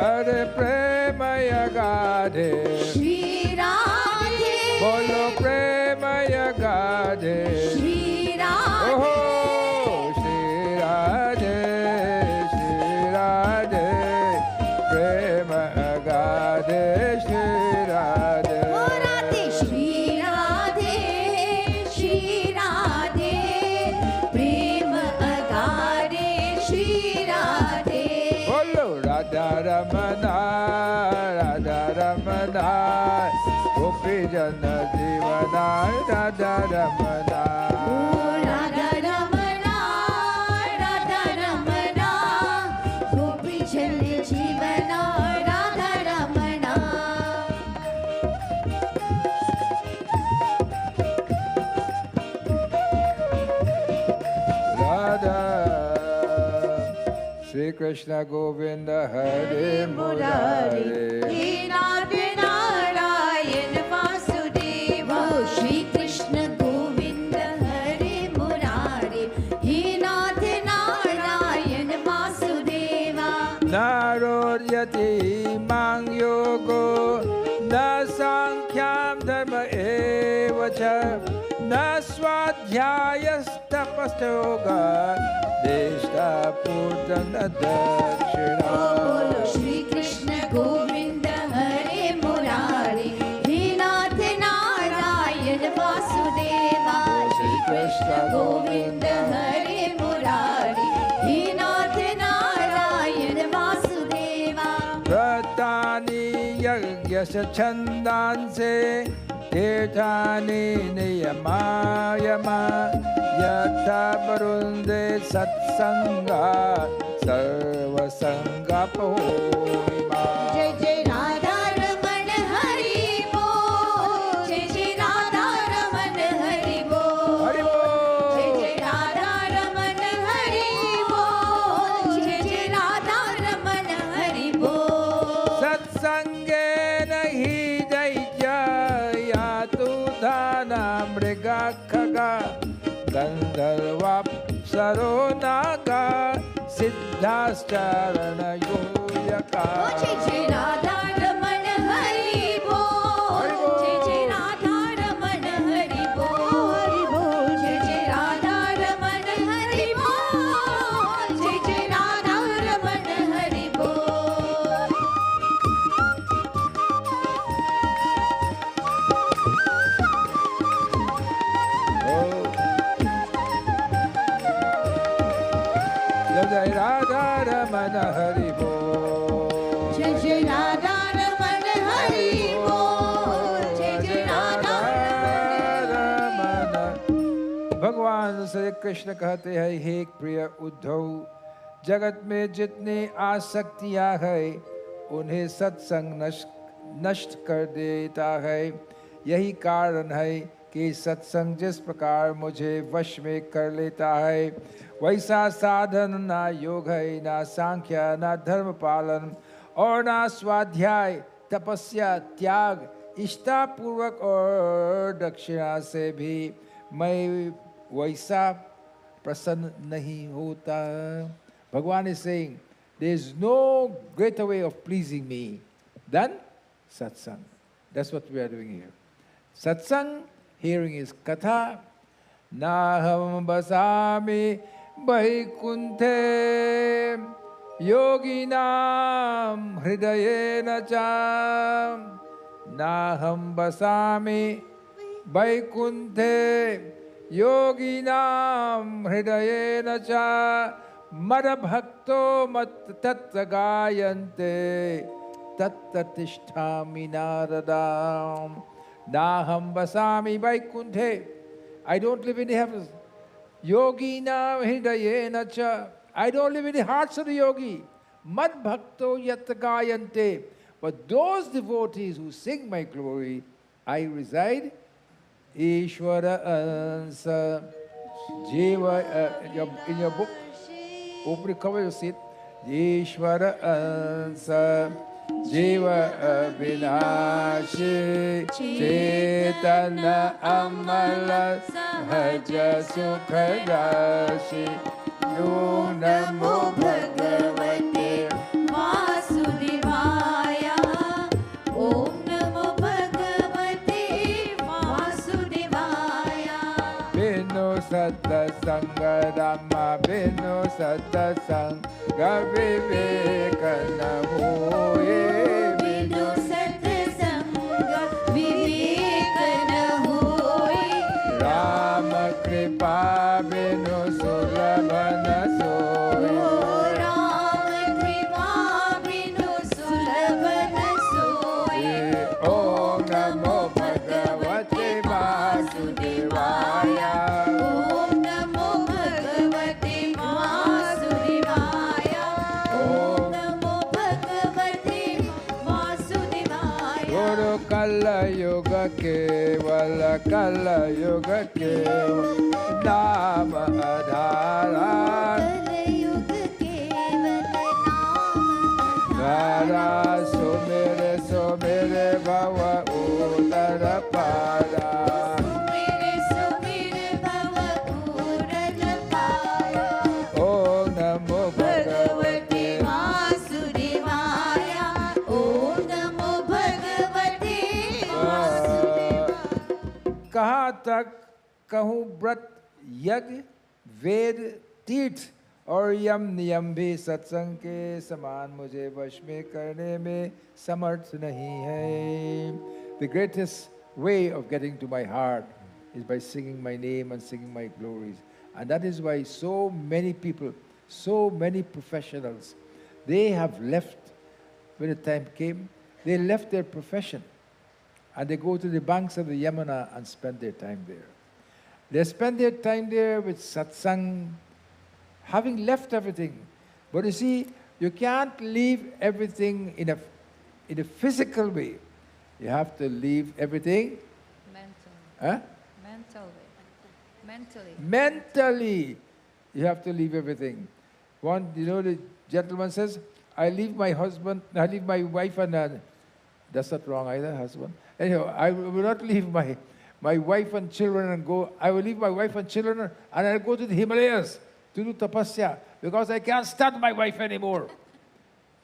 अरे प्रेम अगाधे श्री राधे, बोलो प्रेम अगाधे, श्री राधे, ओहो श्री राधे प्रेम अगाधे श्री राधे, ओ राधे श्री राधे प्रेम अगाधे श्री राधे. बोलो राधा रमना गोपी जन जीवना, राधा रमना, ओ राधा रमना गोपी जन जीवना, राधा रमना. राधा श्री कृष्ण गोविंद हरे मुरारे, हे नाथ नारायण वासुदेव, श्री कृष्ण गोविंद हरे मुरारे, हे नाथ नारायण वासुदेवा. नारोर्यति मां योगो न सांख्यां धर्म एव च, न स्वाध्यायस्तपस्योगा देष्टा पूर्तन दक्षिणा. बोलो श्री कृष्ण गोविंद हरे मुरारे, हे नाथ नारायण वासुदेवा, श्री कृष्ण गोविंद हरे मुरारे, हे नाथ नारायण वासुदेवा. व्रतानि यज्ञश छन्दांसे तीर्थानि नियमायमा, यथा वरुन्धे सत्संगा सर्वसंगपोहिमा. जय जय राधा रमण हरि बोल, जय जय Radha Raman nahi daitya yatu dhana mriga khaga gandharva saro naga siddhastarana yoyaka. जय जय राधा रमण हरि बोल, जय जय राधा रमण हरि बोल, जय जय राधा रमण हरि बोल, जय जय राधा रमण हरि बोल. जय जय राधा रमण हरि बोल. जय जय राधा रमण हरि बोल, जय जय राधा रमण. भगवान श्री कृष्ण कहते हैं, हे प्रिय उद्धव, जगत में जितनी आसक्तियां है उन्हें सत्संग नष्ट कर देता है. यही कारण है कि सत्संग जिस प्रकार मुझे वश में कर लेता है, वैसा साधन ना योग है, ना सांख्य, ना धर्म पालन और ना स्वाध्याय, तपस्या, त्याग, इष्टापूर्वक और दक्षिणा से भी मैं वैसा प्रसन्न नहीं होता. भगवान is saying, there is no greater way of pleasing me than satsang. That's what we are doing here. Satsang, hearing is katha. Naham basami vaikunthe yoginam hridayena cha. Naham basami vaikunthe yoginam hridayena cha. Madabhakto mat tattva gayante tattatishthami naradam. Naham basami vaikunthe. I don't live in the heavens. Yogina hridayena cha. I don't live in the hearts of the yogi. Mad bhakto yat gayante. But those devotees who sing my glory, I reside. Ishvara ansa. Jiva, in your book, open the cover, you see it. Ishvara ansa. Jiva Vinashi Chetana Amala Bhaja Sukhadashi. Om Namo Bhagavate Vasudevaya. Om Namo Bhagavate Vasudevaya. Vinu Satta Sangha Rama Vinu Satta Sangha Vivekana Hoye. Vinu Satsanga Vivekana hoy. Rama Kripa Vinu Sulabhana Soy. O Rama Kripa Vinu Sulabhana soy. Om Namo Bhagavate Vasudevaya. Om Namo Bhagavate Vasudevaya. Om Namo Bhagavate Vasudevaya. Guru Kala Yoga Kevala Kala Yoga Kevala Nama Adhara. Kalayug keval naam Vara Sumire Bhava Uttara Pada. Sumire bhava purana paya. Om Namo Bhagavate Bhagavate. Vasudevaya. Om Namo Bhagavate Vasudevaya. कहाँ तक कहूँ व्रत यज्ञ वेद तीर्थ और यम नियम भी सत्संग के समान मुझे वश में करने में समर्थ नहीं है. The greatest way of getting to my heart is by singing my name and singing my glories. And that is why so many people, so many professionals, they have left, when the time came, they left their profession and they go to the banks of the Yamuna and spend their time there. They spend their time there with satsang, having left everything. But you see, you can't leave everything in a physical way. You have to leave everything Mentally. Mentally. mentally. You have to leave everything. The gentleman says, I leave my husband, I leave my wife and That's not wrong either, husband. Anyhow, I will not leave my wife and children and go. I will leave my wife and children and I'll go to the Himalayas to do tapasya because I can't stand my wife anymore.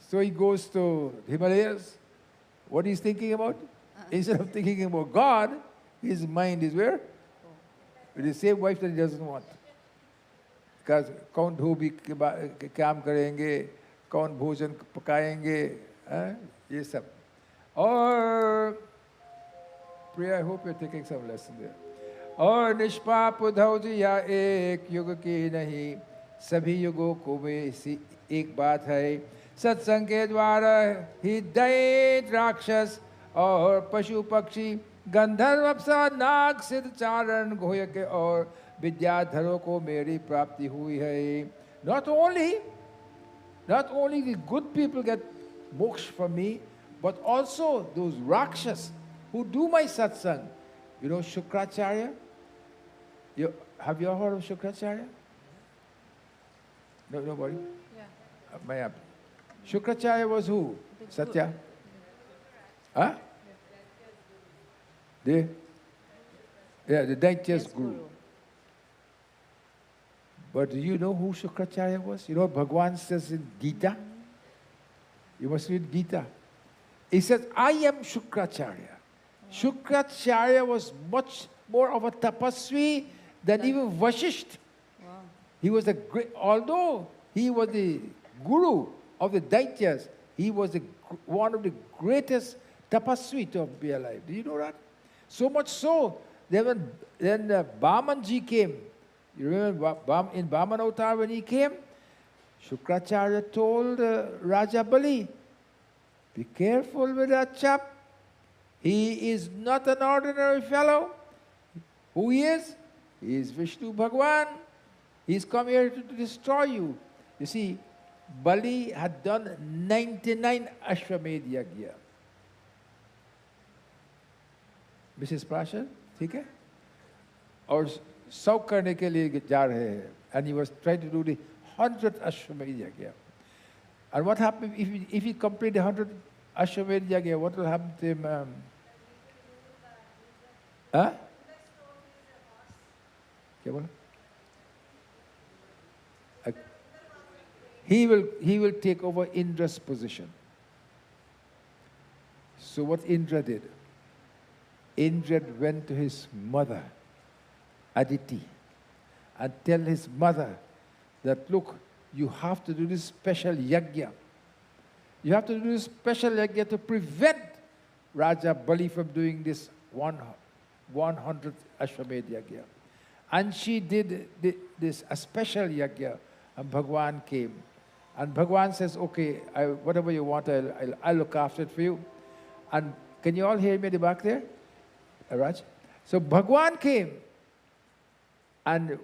So he goes to the Himalayas. What he's thinking about? Instead of thinking about God, his mind is where? With the same wife that he doesn't want. Because कौन धोबी काम करेंगे, कौन भोजन पकाएंगे, ये सब. Or, Priya, I hope you're taking some lesson there. और निष्पाप उद्धव जी या एक युग की नहीं, सभी युगों को में सी एक बात है. सत्संग के द्वारा ही दैत राक्षस और पशु पक्षी गंधर्व अप्सरा नाग सिद्ध चारण घोयक और विद्याधरों को मेरी प्राप्ति हुई है. Not only the good people get moksha from me, but also those rakshas who do my satsang. You know Shukracharya? Have you heard of Shukracharya? No, nobody? Yeah. Shukracharya was who? Satya? Huh? The Daitya's guru. But do you know who Shukracharya was? You know what Bhagwan says in Gita? You must read Gita. He says, I am Shukracharya. Shukracharya was much more of a tapasvi than even Vasishtha. Wow. He was a great, although he was the guru of the Daityas, he was one of the greatest tapasvi to be alive. Do you know that? So much so, then when Bamanji came, you remember in Baman Avatar when he came, Shukracharya told Raja Bali, be careful with that chap. He is not an ordinary fellow. Who he is? He is Vishnu Bhagwan. He's come here to destroy you. You see, Bali had done 99 Ashwamedh Yagya. Mrs. Prasha, ठीक है? और 100 करने के लिए जा रहे हैं. And he was trying to do the 100th Ashwamedh Yagya. And what happened if he completed the 100th Ashwamedh Yagya? What will happen to him? क्या बोला? He will take over Indra's position. So what Indra did? Indra went to his mother, Aditi, and tell his mother that, look, you have to do this special yagya. You have to do this special yagya to prevent Raja Bali from doing this 100th Ashwamedh Yagya. And she did a special yagya, and Bhagwan came. And Bhagwan says, okay, whatever you want, I'll look after it for you. And can you all hear me at the back there? Raj? So Bhagwan came and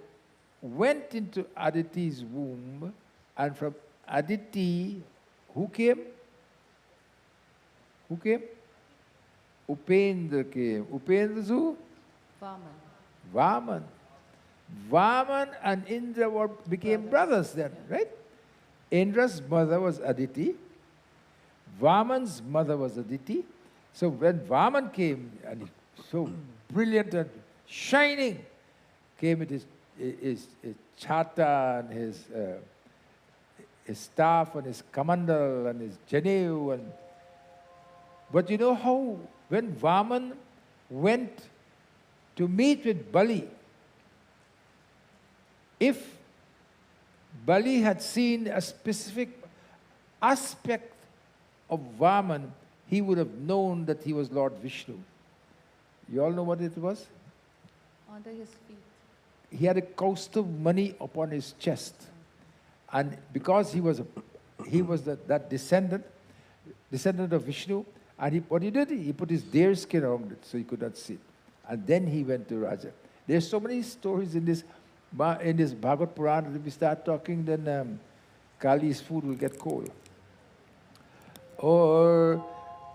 went into Aditi's womb, and from Aditi, who came? Who came? Upendra came. Upendra who? Vaman. Vaman. Vaman and Indra became brothers then, right? Indra's mother was Aditi. Vaman's mother was Aditi. So when Vaman came, and he so brilliant and shining, came with his chata and his staff and his kamandal and his janev. But you know how when Vaman went to meet with Bali, if Bali had seen a specific aspect of Vaman, he would have known that he was Lord Vishnu. You all know what it was? Under his feet. He had a Kaustav money upon his chest. And because he was that descendant of Vishnu, and what he did, he put his deer skin around it so he could not see it. And then he went to Raja. There's so many stories in this Bhagvat Purana. If we start talking, then Kali's food will get cold.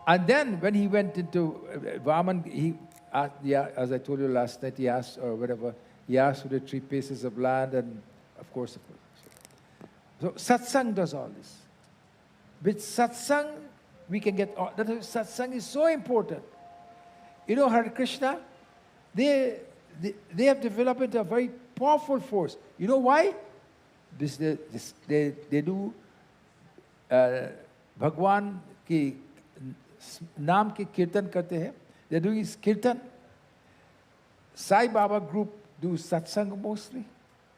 And then when he went into Vaman, as I told you last night, he asked for the 3 pieces of land, and of course. So satsang does all this. With satsang, we can get, that is, satsang is so important. You know, Hare Krishna, they have developed a very powerful force. You know why? They do Bhagwan ki naam ki kirtan karte hai. They're doing his kirtan. Sai Baba group do satsang mostly.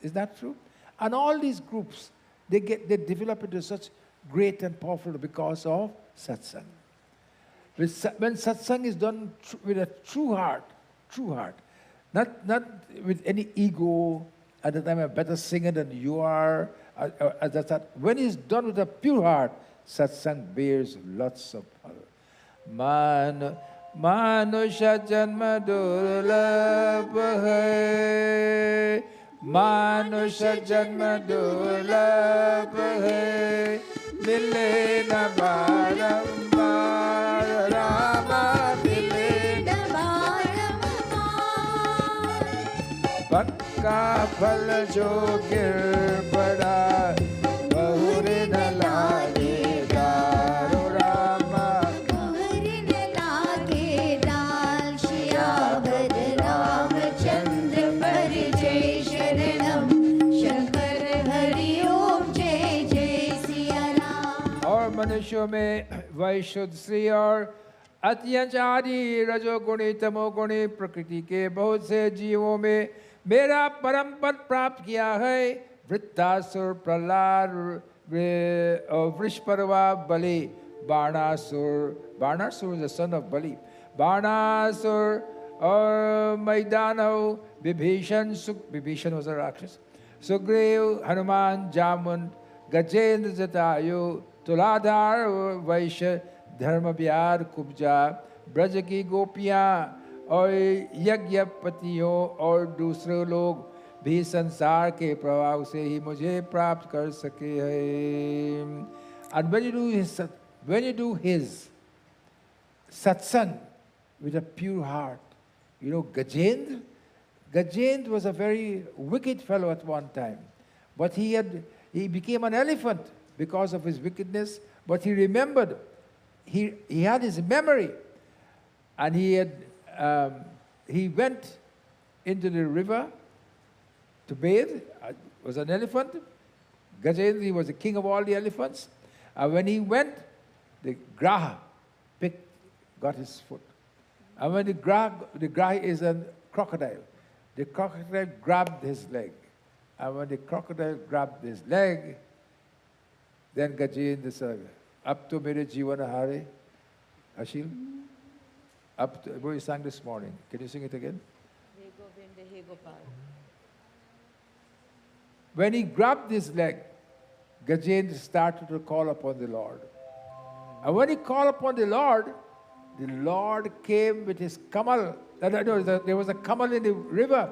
Is that true? And all these groups, they develop into such great and powerful because of satsang. When satsang is done with a true heart, not with any ego, at the time I'm a better singer than you are, when it's done with a pure heart, satsang bears lots of power. Manusha janma durlabh hai, Manusha janma durlabh hai, mile na barambar Rama, mile na barambar. Pakka phal jo gir pada, bahur na lage daro Rama. bahur na lage dal, Shyavar Ramchandra par jai sharanam, Shankar Hari Om jai jai Siya Ram. और मनुष्यों में वैशुद्ध श्री और अत्यंचारी रजोगुणी तमोगुणी प्रकृति के बहुत से जीवों में मेरा परम पद प्राप्त किया है. वृत्तासुर, प्रहलाद, वृषपर्वा, बलि, Banasur is the son of Bali, Banasur और Maydanav, Vibhishan was a Rakshas, Sugriva, Hanuman, जामुन, गजेंद्र, जटायु, तुलाधार, वैश्य, धर्मव्याध, कुब्जा, ब्रज की गोपियाँ और यज्ञपतियों और दूसरे लोग भी संसार के प्रभाव से ही मुझे प्राप्त कर सके हैं. And when you do his satsang with a pure heart, you know, Gajendra was a very wicked fellow at one time, but he became an elephant because of his wickedness. But he remembered, he had his memory, and he went into the river to bathe. Was an elephant. Gajendra was the king of all the elephants. And when he went, the Graha got his foot. And when the Graha is a crocodile, the crocodile grabbed his leg. And when the crocodile grabbed his leg, then Gajendra said, "Up to mere jivan hare." Ashil? Up to, we sang this morning. Can you sing it again? He Govinda, he Gopal. When he grabbed his leg, Gajendra started to call upon the Lord. And when he called upon the Lord came with his kamal. There was a kamal in the river.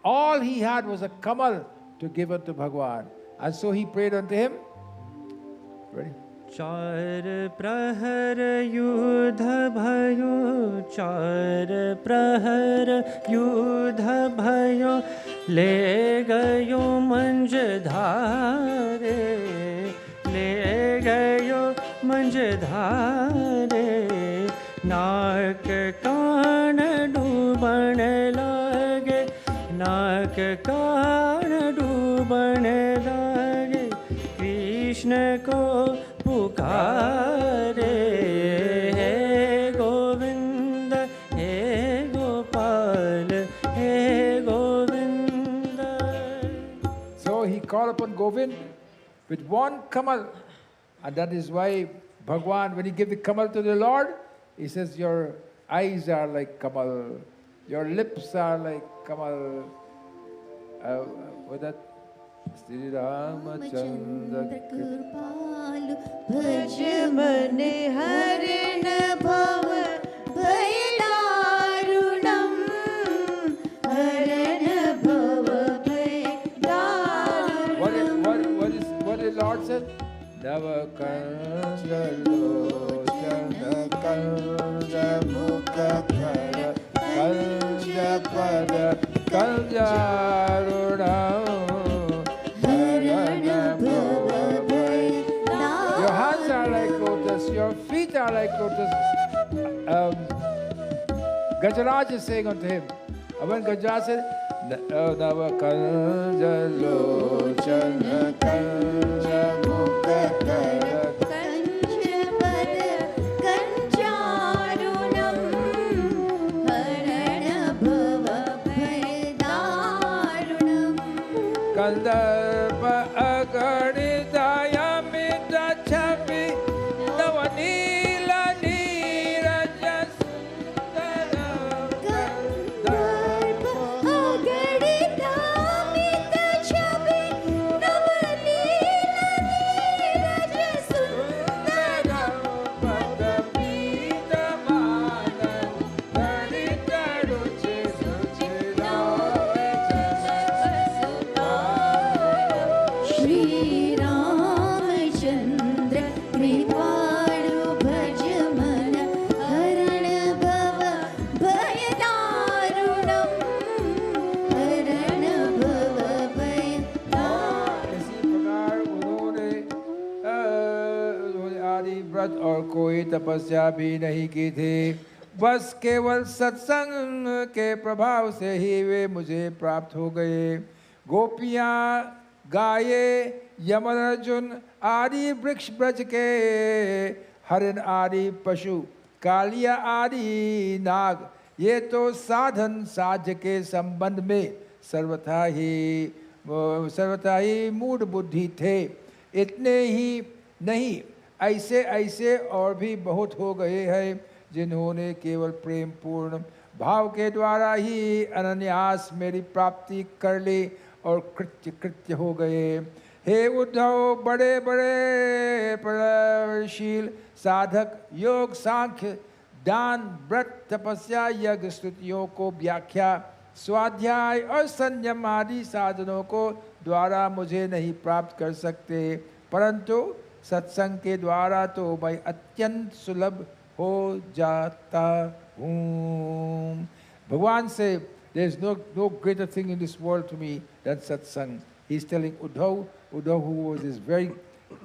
All he had was a kamal to give unto Bhagwan. And so he prayed unto him. Ready? चार प्रहर युद्ध भयो, चार प्रहर युद्ध भयो, ले गयो मंजधारे, ले गयो मंजधारे, नाक कान डूबण लागे, नाक कान डूबण लागे, कृष्ण को पुकारे, हे गोविंद, हे गोपाल, हे Govind. So he called upon Govind with one kamal. And that is why Bhagwan, when he gave the kamal to the Lord, he says, your eyes are like kamal, your lips are like kamal. What that? Sri Ramachandra कृपालु भज मन हरण भव भय दारुणम, हरण भव भय दारुणम. What did the Lord said? Nava kanja lochana kanja mukha khara kanja pada kanja arunam. Your hands are like lotus, your feet are like Gajaraj is saying unto him. And when Gajaraj said, Nava Kanjalochana Kanjamukatara Kandarpa Aganidayamita Chapi Navanila Niraja Sundaram Kandarpa Agadidamita chapi navanila niraja Sundaram Padamita Manam Danitaruche Shri Ramachandra Kripalu Bhajamana Harana Bhava Bhayadarunam Harana Bhava Bhayadarunam इसी प्रकार उन्होंने आदि व्रत और कोई तपस्या भी नहीं की थी, बस केवल सत्संग के प्रभाव से ही वे मुझे प्राप्त हो गए। गोपियाँ, गाये, यमन अर्जुन आदि वृक्ष ब्रज के हरिण आदि पशु, कालिया आदि नाग, ये तो साधन साध्य के संबंध में सर्वथा ही मूढ़ बुद्धि थे। इतने ही नहीं, ऐसे ऐसे और भी बहुत हो गए हैं जिन्होंने केवल प्रेम पूर्ण भाव के द्वारा ही अनन्यास मेरी प्राप्ति कर ली और कृत्य हो गए। हे उद्धव, बड़े बड़े प्रशील साधक योग, सांख्य, दान, व्रत, तपस्या, यज्ञ, स्तुतियों को व्याख्या, स्वाध्याय और संयम आदि साधनों को द्वारा मुझे नहीं प्राप्त कर सकते, परंतु सत्संग के द्वारा तो मैं अत्यंत सुलभ हो जाता हूँ। भगवान से there is no greater thing in this world to me than satsang. He is telling Uddhav, who was this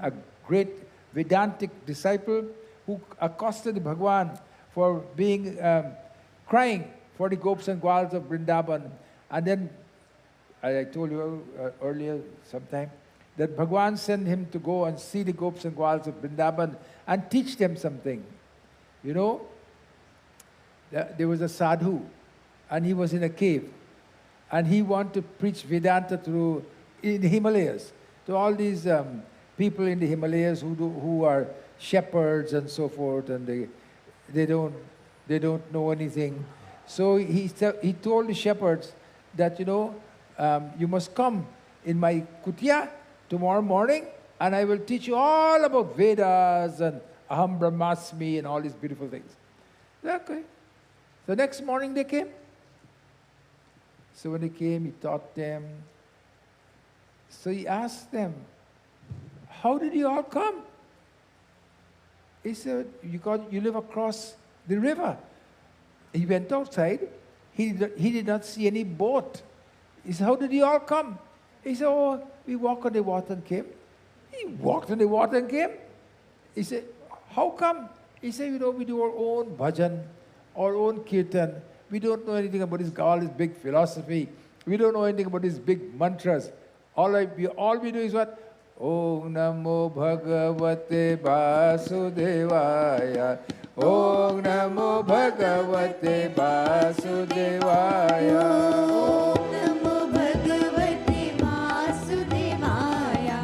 a great Vedantic disciple who accosted Bhagwan for being crying for the gopis and gwals of Vrindavan. And then, I told you earlier sometime, that Bhagwan sent him to go and see the gopis and gwals of Vrindavan and teach them something. You know, there was a sadhu, and he was in a cave, and he wanted to preach Vedanta in the Himalayas, to all these people in the Himalayas who are shepherds and so forth, and they don't know anything. So he told the shepherds that, you must come in my kutia tomorrow morning, and I will teach you all about Vedas and Aham Brahmasmi and all these beautiful things. Okay. So next morning they came. So when they came, he taught them. So he asked them, how did you all come? He said, you live across the river. He went outside. He did not see any boat. He said, how did you all come? He said, oh, we walked on the water and came. He walked on the water and came. He said, how come? He said, we do our own bhajan, our own kirtan. We don't know anything about all this big philosophy. We don't know anything about these big mantras. All we do is what? Om Namo Bhagavate Vasudevaya. Om Namo Bhagavate Vasudevaya. Om Namo Bhagavate Vasudevaya.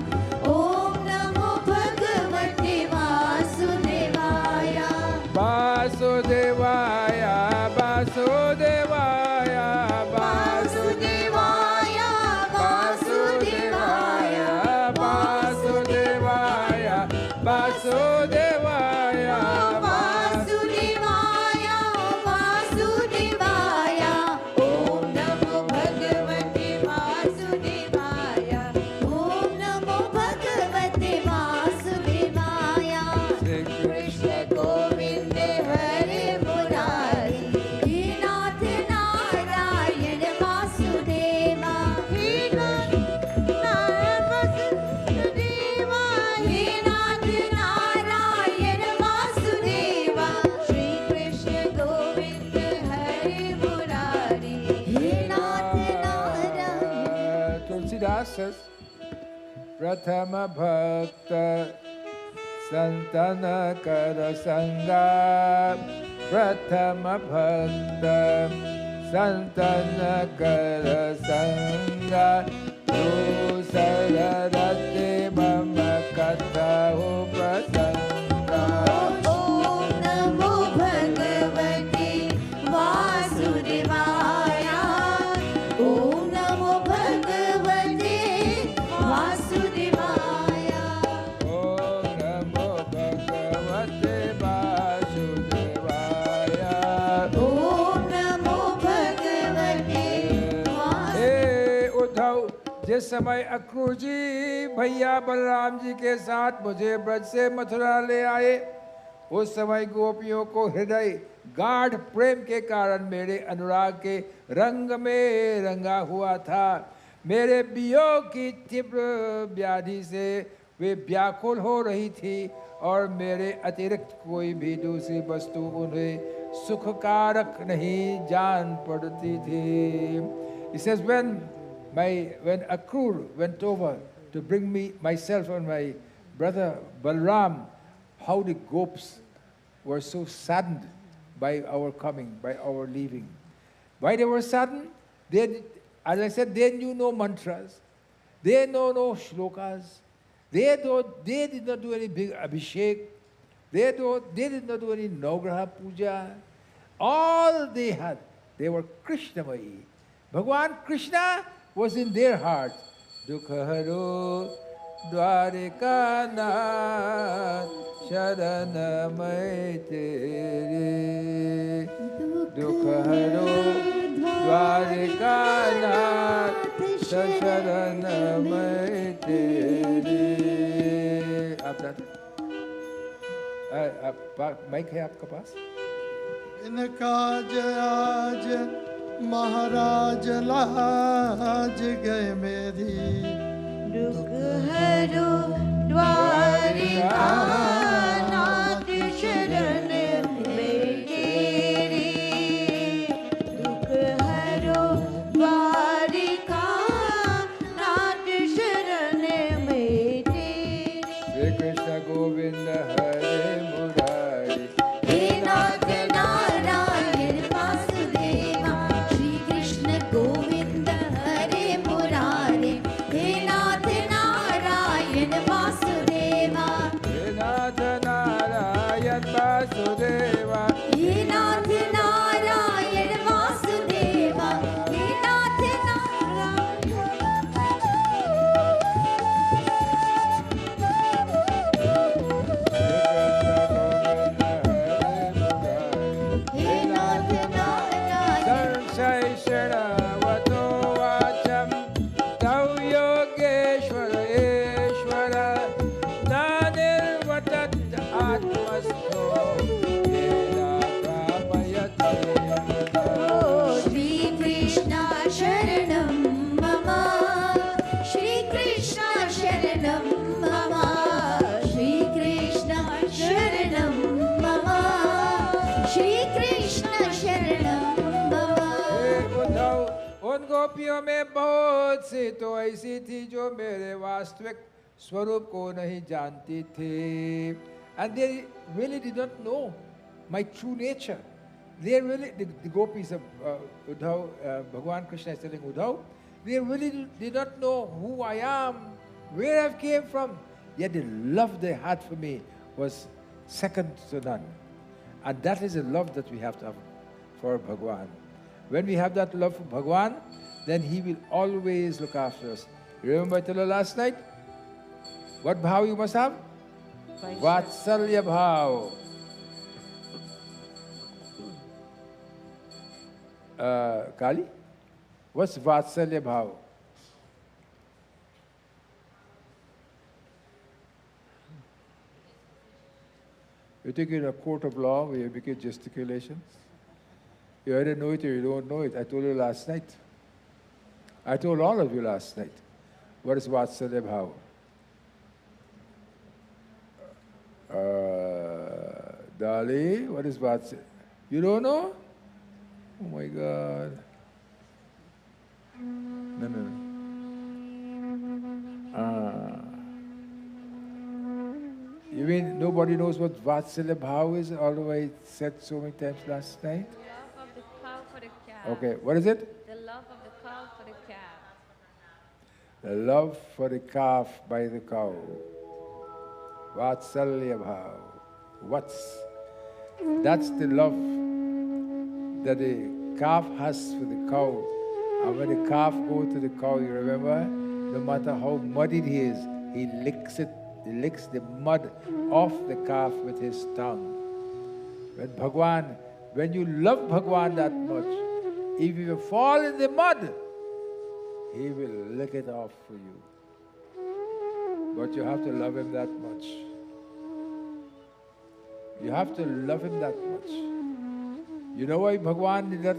Om Namo Bhagavate Vasudevaya. Vasudevaya, Vasudevaya, Vasudevaya, Vasudevaya, Vasudevaya, Vasudevaya, Vasudevaya, Vasudevaya. Om Namo Bhagavate Vasudevaya. Om Namo Bhagavate Vasudevaya. Shri Krishna Govinda Hare Murari. Prathama Bhakta Santana Kara Sangha Prathama Bhakta Santana Kara Sangha Sararate Mama Katha Prasanga Om Namo Bhagavate Vasudevaya Om Namo Bhagavate Vasudevaya Om Namo Bhagavate Vasudevaya Om Namo Bhagavate हे उद्धव जिस समय अक्रूर जी भैया बलराम जी के साथ मुझे ब्रज से मथुरा ले आए उस समय गोपियों को हृदय गाढ़ प्रेम के कारण मेरे अनुराग के रंग में रंगा हुआ था मेरे वियोग की तीव्र व्याधि से वे व्याकुल हो रही थी और मेरे अतिरिक्त कोई भी दूसरी वस्तु उन्हें सुखकारक नहीं जान पड़ती थी। He says when Akrur went over to bring me myself and my brother Balram, how the gopis were so saddened by our coming, by our leaving. Why they were saddened? They, as I said, they knew no mantras. They know no shlokas. They did not do any big abhishek. They did not do any Navgraha puja. All they had, they were Krishnamayi. Bhagwan Krishna was in their heart. Dukhaharo Dwarikanath Sharanamai Tere Dukhaharo Dwarikanath Sharanamai Tere आप जाते mic है आपके पास इनका आज महाराज लाज गए मेरी दुख हरो द्वारिकानाथ शरण में तेरी दुख हरो द्वारिकानाथ शरण में तेरी श्री कृष्ण गोविंद हरे मुरारी हे नाथ नारायण वासुदेवा श्री कृष्ण गोविंद हरे मुरारे हे नाथ नारायण वासुदेवा हे नाथ नारायण वासुदेवा हे नाथ नारायण वासुदेवा हे नाथ हे नाथ नारायण संशयणवतो वाचम तव योगेश्वर ईश्वर न निर्वतत आत्मस्थो येना प्रापयते श्री कृष्ण शरणं मम श्री कृष्ण शरणं मम श्री कृष्ण शरणं मम श्री कृष्ण शरणं मम हे उद्धव उन गोपियों में बहुत सी तो ऐसी थी जो मेरे वास्तविक स्वरूप को नहीं जानती थी and they really did not know my true nature. They really, the gopis of Uddhav, Bhagwan Krishna is telling Uddhav, they really did not know who I am, where I came from. Yet the love they had for me was second to none. And that is the love that we have to have for Bhagwan. When we have that love for Bhagwan, then he will always look after us. Remember I told you last night? What bhav you must have? Vatsalya bhav. Kali? What's Vatsalya bhav? You think in a court of law where you make gesticulations? You either know it or you don't know it. I told you last night. I told all of you last night. What is Vatsalya bhav? Dali, what is Vatsalya? You don't know? Oh my God. No. You mean nobody knows what Vatsalya Bhav is, although I said so many times last night? The love of the cow for the calf. Okay, what is it? The love of the cow for the calf. The love for the calf by the cow. Vatsalya Bhav. That's the love that the calf has for the cow. And when the calf goes to the cow, you remember, no matter how muddy he is, he licks it. He licks the mud off the calf with his tongue. When you love Bhagwan that much, if you fall in the mud, he will lick it off for you. But you have to love him that much. You have to love him that much. You know why Bhagwan did that?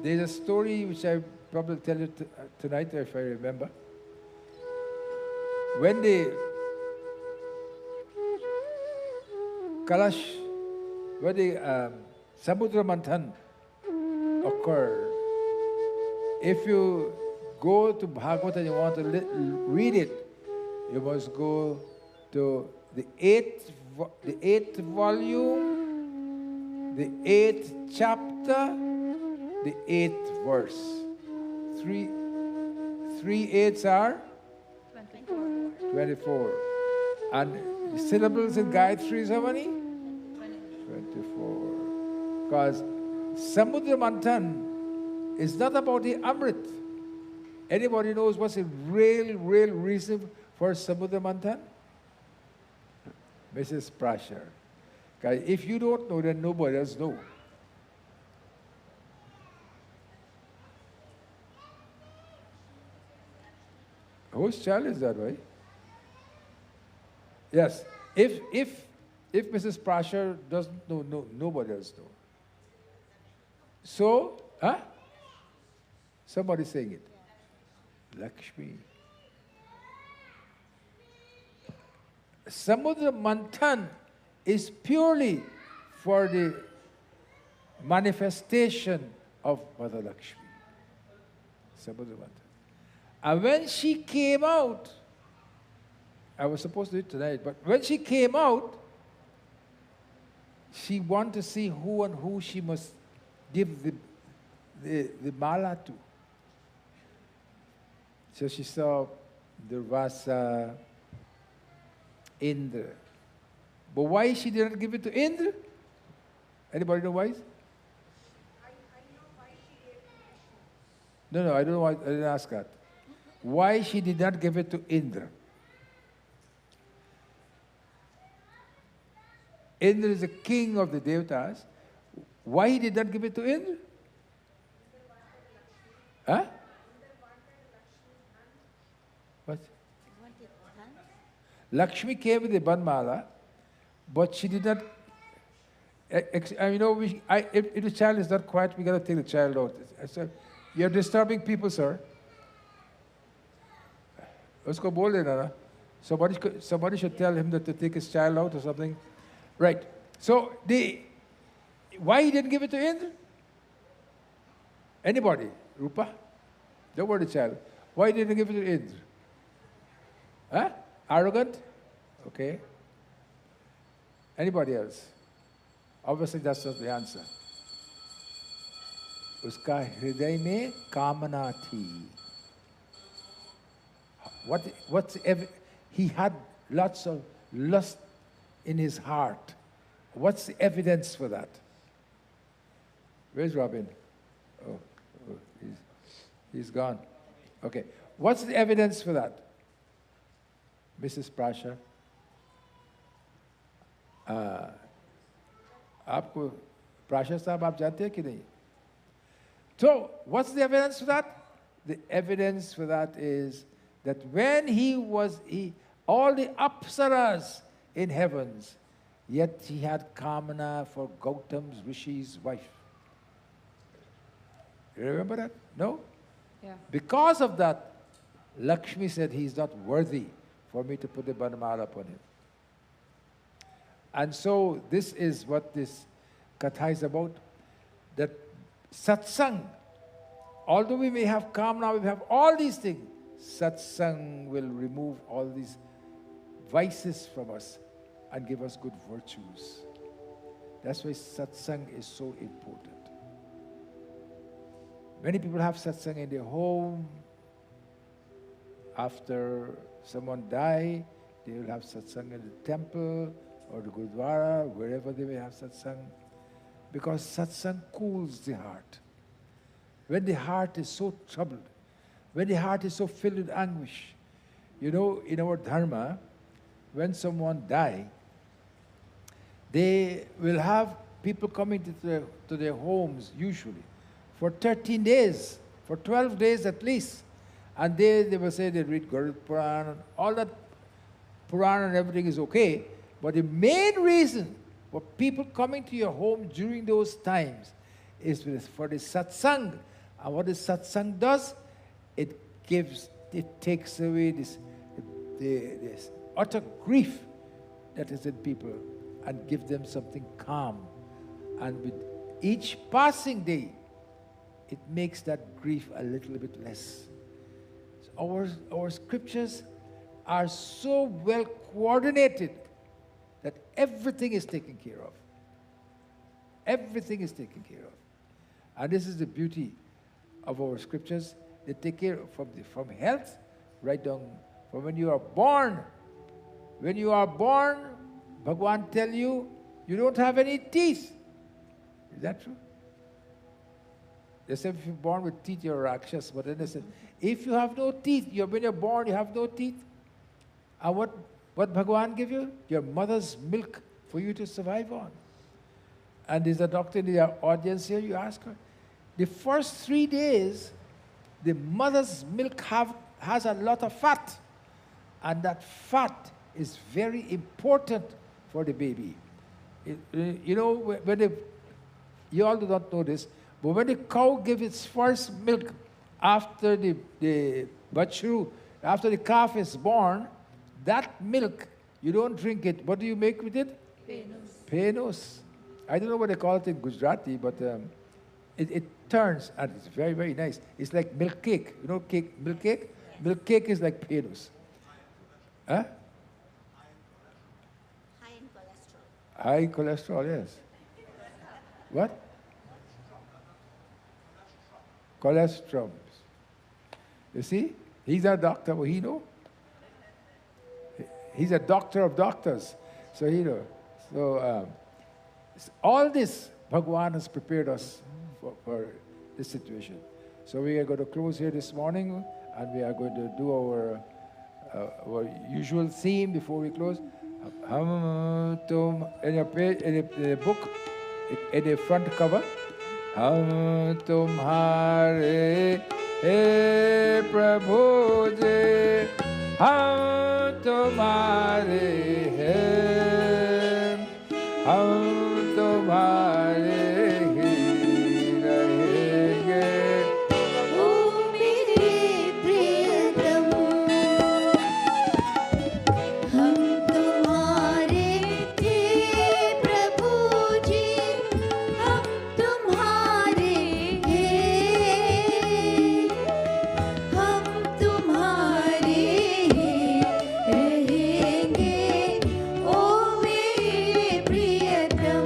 There's a story which I probably tell you tonight if I remember. When the Kalash, when the Samudra Manthan occurred, if you go to Bhagvat and you want to read it, you must go to the eighth volume, the 8th chapter, the 8th verse. Three eights are 24. And the syllables in Gayatri is how many? 24. Because Samudra Manthan is not about the Amrit. Anybody knows what's the real reason for Samudra Manthan? Mrs. Prasher. Because if you don't know, then nobody else knows. Whose child is that, right? Yes. If Mrs. Prasher doesn't know, nobody else knows. So, somebody saying it. Lakshmi. Samudra Manthan is purely for the manifestation of Mother Lakshmi. Samudra Manthan. And when she came out, I was supposed to do it tonight, but when she came out, she wanted to see who and who she must give the mala to. So she saw Durvasa, Indra. But why she didn't give it to Indra? Anybody know why? I know why she gave it to Vishnu. No, I don't know why. I didn't ask that. Why she did not give it to Indra? Indra is the king of the Devatas. Why he did not give it to Indra? Huh? What? Lakshmi came with the Banmala, but she did not. If the child is not quiet, we got to take the child out. I said, "You're disturbing people, sir." Usko bol dena na. Somebody should tell him that to take his child out or something. Right. So why he didn't give it to Indra? Anybody? Rupa? Don't worry, child. Why he didn't give it to Indra? Huh? Arrogant? Okay. Anybody else? Obviously, that's not the answer. Uska hriday mein kamana thi. He had lots of lust in his heart. What's the evidence for that? Where's Robin? Oh, he's gone. Okay. What's the evidence for that? Mrs. Prasha? आपको प्राशा साहब आप जानते हैं कि नहीं? So, what's the evidence for that? The evidence for that is that when all the apsaras in heavens, yet he had kamana for Gautam's Rishi's wife. You remember that? No? Yeah. Because of that, Lakshmi said he's not worthy for me to put the Banamala upon him. And so this is what this Katha is about, that satsang, although we may have kamana, we have all these things, satsang will remove all these vices from us and give us good virtues. That's why satsang is so important. Many people have satsang in their home. After someone dies, they will have satsang in the temple or the Gurdwara, wherever they may have satsang. Because satsang cools the heart. When the heart is so troubled, when the heart is so filled with anguish, you know, in our dharma, when someone dies, they will have people coming to their homes usually for 13 days, for 12 days at least. And they will say they read Garuda Puran, all that Puran and everything is okay. But the main reason for people coming to your home during those times is for the satsang. And what the satsang does, it takes away this utter grief that is in people and gives them something calm. And with each passing day, it makes that grief a little bit less. So our scriptures are so well coordinated that everything is taken care of. Everything is taken care of. And this is the beauty of our scriptures. They take care from health right down from when you are born. When you are born, Bhagwan tell you, you don't have any teeth. Is that true? They said if you're born with teeth, you're a Rakshas. But then they said, if you have no teeth, when you're born, you have no teeth. And what Bhagwan give you? Your mother's milk for you to survive on. And there's a doctor in the audience here, you ask her. The first 3 days, the mother's milk has a lot of fat. And that fat is very important for the baby. You know, you all do not know this, but when the cow gives its first milk after the bachru, after the calf is born, that milk, you don't drink it. What do you make with it? Penus. I don't know what they call it in Gujarati, but it turns, and it's very, very nice. It's like milk cake. You know milk cake? Yes. Milk cake is like penus. Huh? High in cholesterol. High cholesterol, yes. What? Cholesterol. You see? He's a doctor, but he know. He's a doctor of doctors, so he know. So all this, Bhagwan has prepared us for this situation. So we are going to close here this morning, and we are going to do our usual theme before we close. In your page, in the book, in the front cover, Hum tumhare he Prabhu ji, hum tumhare hai, hum tumhare hi rahenge. O mere priyatam, hum tumhare the Prabhu ji, hum tumhare hai, hum tumhare rahenge. O mere priyatam,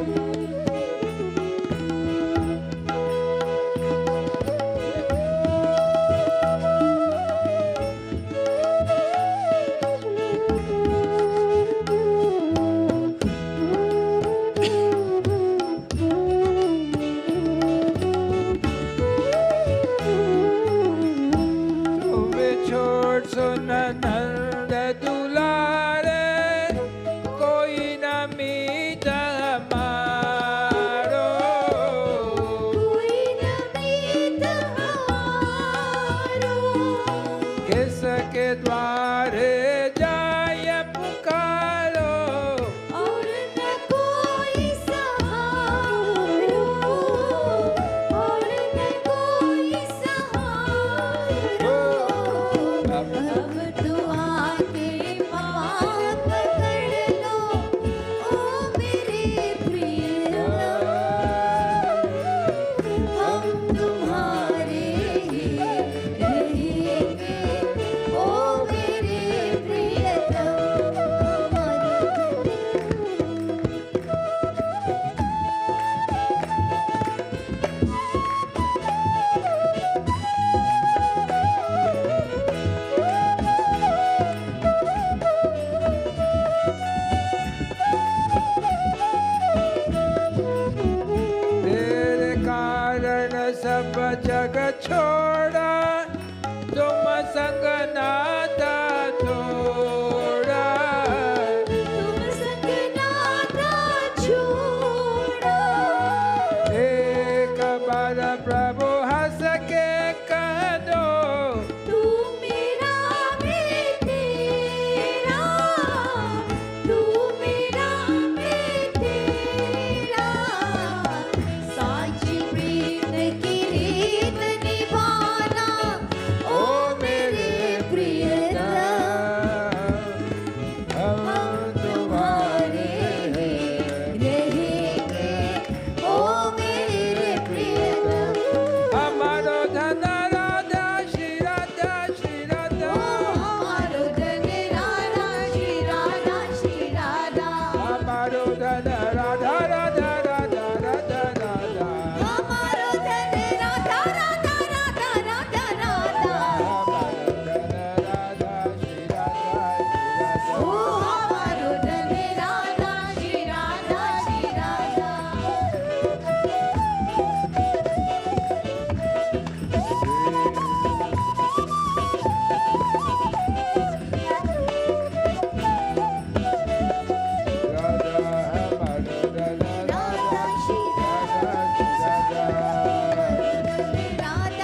सब जग छोड़ा तुम संग नाता छोड़ा तुम संग नाता छोड़ा एक बार प्रभु हंस के कह दो तू मेरा मैं तेरा तू मेरा मैं तेरा साची प्रीत की रीत निभाना ओ मेरे प्रियतम हम तुम्हारे रहेंगे ओ मेरे प्रियतम हमारो धन राधा श्री राधा श्री राधा हमारो धन राधा श्री राधा श्री राधा हमारो धन राधा राधा राधा राधा राधा हमारो धन राधा राधा राधा राधा राधा हमारो धन राधा श्री राधा श्री ओ राधा हमारो धन राधा श्री राधा श्री राधा राधा हमारो धन Radha Shri Radha Shri Radha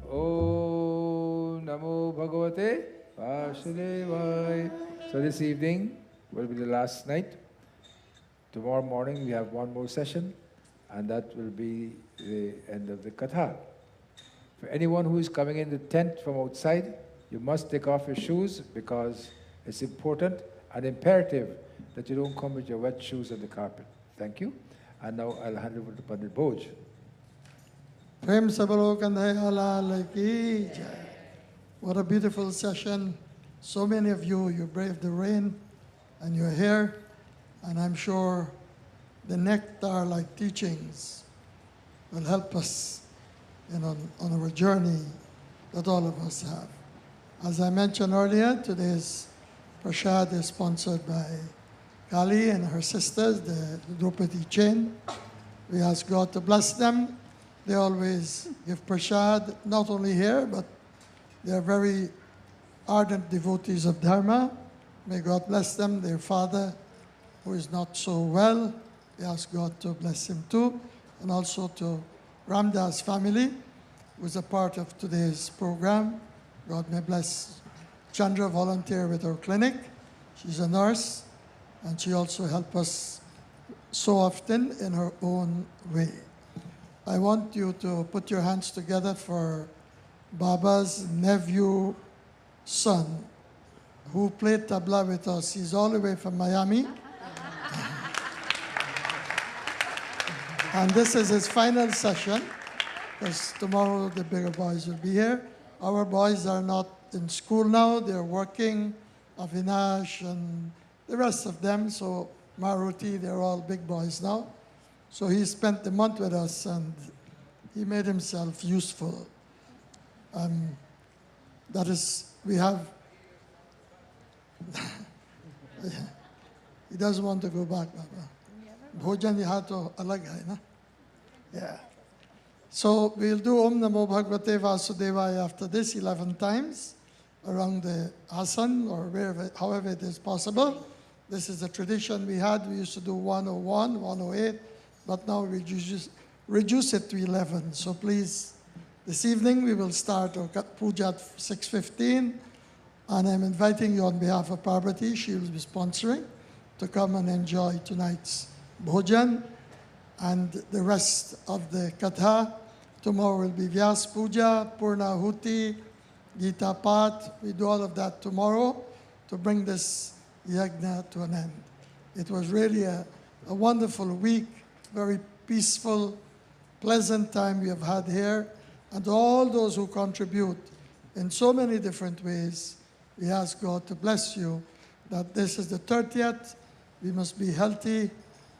Om Namo Bhagavate Vasudevaya. So this evening will be the last night. Tomorrow morning we have one more session, and that will be the end of the Katha. For anyone who is coming in the tent from outside, you must take off your shoes because it's important and imperative that you don't come with your wet shoes on the carpet. Thank you. And now I'll hand over to Pandit Bhoj. Prem Sabalo Kandhaya Halal Ki Jai. What a beautiful session. So many of you, you braved the rain and you're here. And I'm sure the nectar-like teachings will help us on our journey that all of us have. As I mentioned earlier, today's prasad is sponsored by Kali and her sisters, the Draupadi chain. We ask God to bless them. They always give prasad, not only here, but they are very ardent devotees of Dharma. May God bless them. Their father, who is not so well, we ask God to bless him too. And also to Ramdas family, who is a part of today's program. God may bless Chandra, volunteer with our clinic. She's a nurse, and she also helps us so often in her own way. I want you to put your hands together for Baba's nephew son, who played tabla with us. He's all the way from Miami. And this is his final session, because tomorrow the bigger boys will be here. Our boys are not in school now, they're working, Avinash and the rest of them, so Maruti, they're all big boys now. So he spent the month with us and he made himself useful. That is, we have, he doesn't want to go back, Baba. Bhojan yaha to alag hai na? Yeah. So we'll do Om Namo Bhagavate Vasudevaya after this 11 times around the asan or wherever, however it is possible. This is the tradition we had. We used to do 101, 108, but now we reduce it to 11. So please, this evening we will start our puja at 6:15, and I'm inviting you on behalf of Parvati, she will be sponsoring, to come and enjoy tonight's bhojan and the rest of the katha. Tomorrow will be Vyas Puja, Purna Huti, Gita Path. We do all of that tomorrow to bring this yajna to an end. It was really a wonderful week, very peaceful, pleasant time we have had here. And all those who contribute in so many different ways, we ask God to bless you, that this is the 30th. We must be healthy,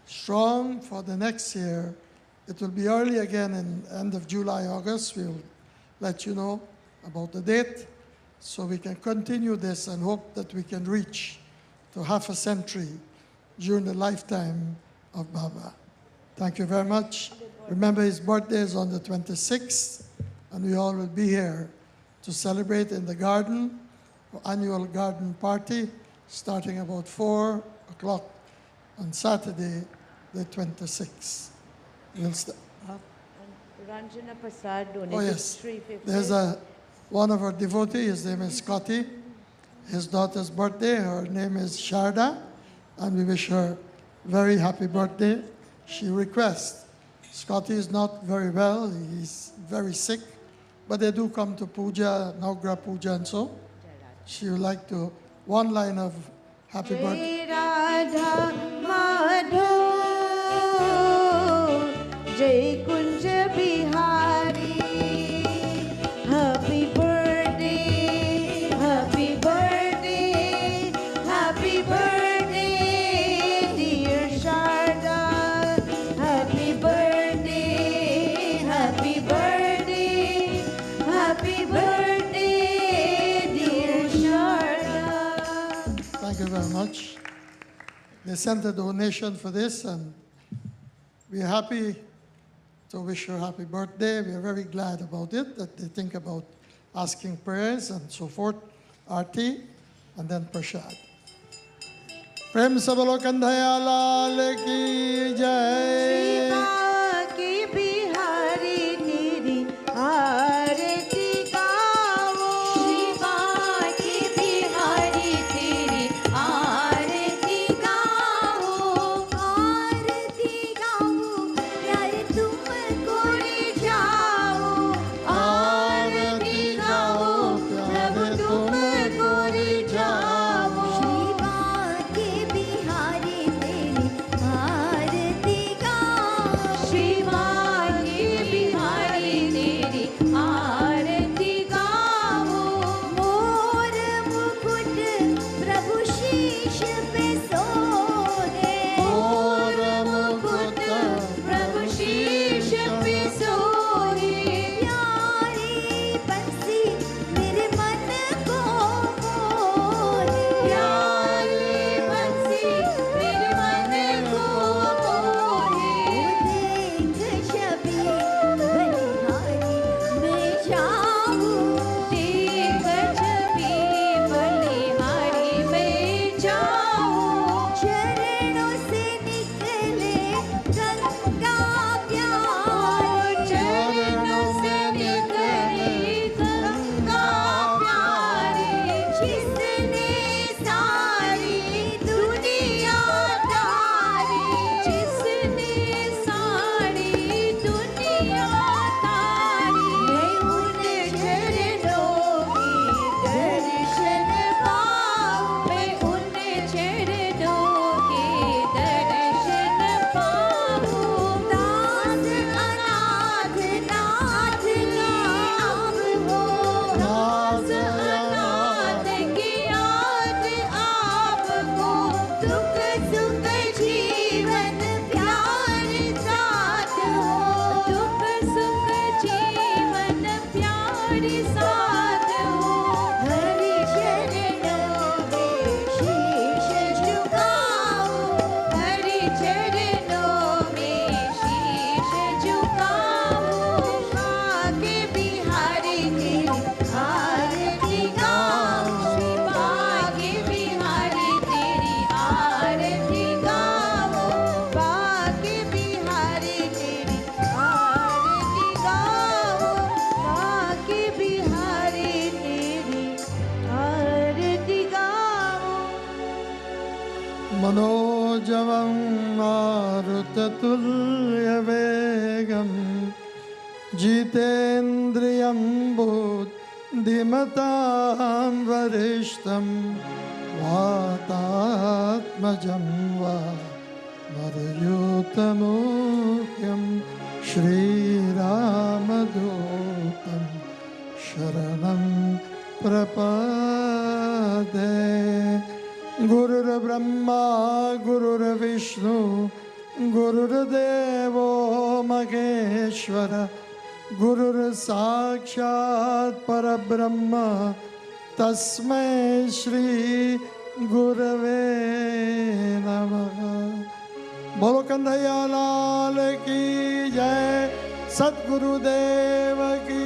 strong for the next year. It will be early again in end of July, August. We'll let you know about the date so we can continue this and hope that we can reach to half a century during the lifetime of Baba. Thank you very much. Remember, his birthday is on the 26th, and we all will be here to celebrate in the garden, annual garden party, starting about 4 o'clock on Saturday, the 26th. We'll Ranjana Prasad donated Oh yes, 350. there's one of our devotees, his name is Scotty. His daughter's birthday, her name is Sharda, and we wish her very happy birthday. She requests, Scotty is not very well, he's very sick, but they do come to puja, Navgraha puja and so. She would like to, one line of happy birthday. Jai Radha Madhav, Jai Kunja Bihari, happy birthday, happy birthday, happy birthday, dear Sharda, happy birthday, happy birthday, happy birthday, dear Sharda. Thank you very much. They sent a donation for this, and we're happy to wish her happy birthday. We are very glad about it, that they think about asking prayers and so forth, Aarti, and then Prashad. Prem Sabalo Kandhaya Lal ki jai. बाकी बिहारी तेरी आरती गाओ श्री बाकी बिहारी तेरी आरती गाओ प्यार तुमको ले जाओ आरती गाओ प्रभु तुमको ले जाओ श्री बाकी बिहारी तेरी आरती गाओ श्री बाकी बिहारी तेरी आरती गाओ मोर मुकुट प्रभु शीश पे सोहे मोर मुकुट प्रभु शीश पे सोहे प्यारी बंसी मेरे मन को मोहे प्यारी बंसी मेरे मन को मोहे देख छवि बलिहारी मैं जाऊं देख छवि बलिहारी मैं जाऊं चरणों से निकले गंगा प्यार चरणों से निकले गंगा प्यारी जिसने सारी दुनिया तारी जिसने सारी दुनिया तारी मैं उन चरणों की दर्शन पाऊं मैं उन चरणों के दर्शन पाऊं दास अनाथ नाथ की अब हो दास अनाथ की याद आपको दुख सुख जीवन प्यार साथ हो दुख सुख जीवन प्यार साथ हो हरि चरणों में शीश झुकाओ हरि चरणों में शीश झुकाओ बाके बिहारी तेरी आरती गाओ श्री बाके बिहारी तेरी आरती गाओ बाके बिहारी तेरी आरती गाओ बाके बिहारी तेरी आरती गाओ मनोजवं मारुततुल्यवेगं जितेन्द्रियं बुद्धिमतां वरिष्ठं वातात्मजं वा मरुयूतमुख्यं श्रीरामदूतं शरणं प्रपदे गुरुर्ब्रह्मा गुरुर्विष्णु गुरुर्देवो महेश्वर गुरुर्साक्षात् परब्रह्म तस्मै श्री गुरवे नमः बोलो कन्हैया लाल की जय, सद्गुरुदेव की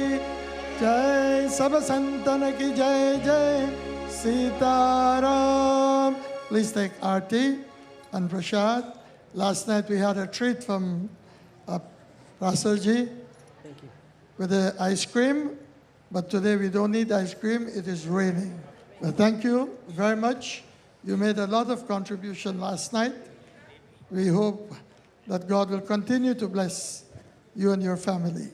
जय, सब संतन की जय जय Sitaram. Please take Aarti and Prashad. Last night we had a treat from Rasalji with the ice cream, but today we don't need ice cream, it is raining. But thank you very much. You made a lot of contribution last night. We hope that God will continue to bless you and your family.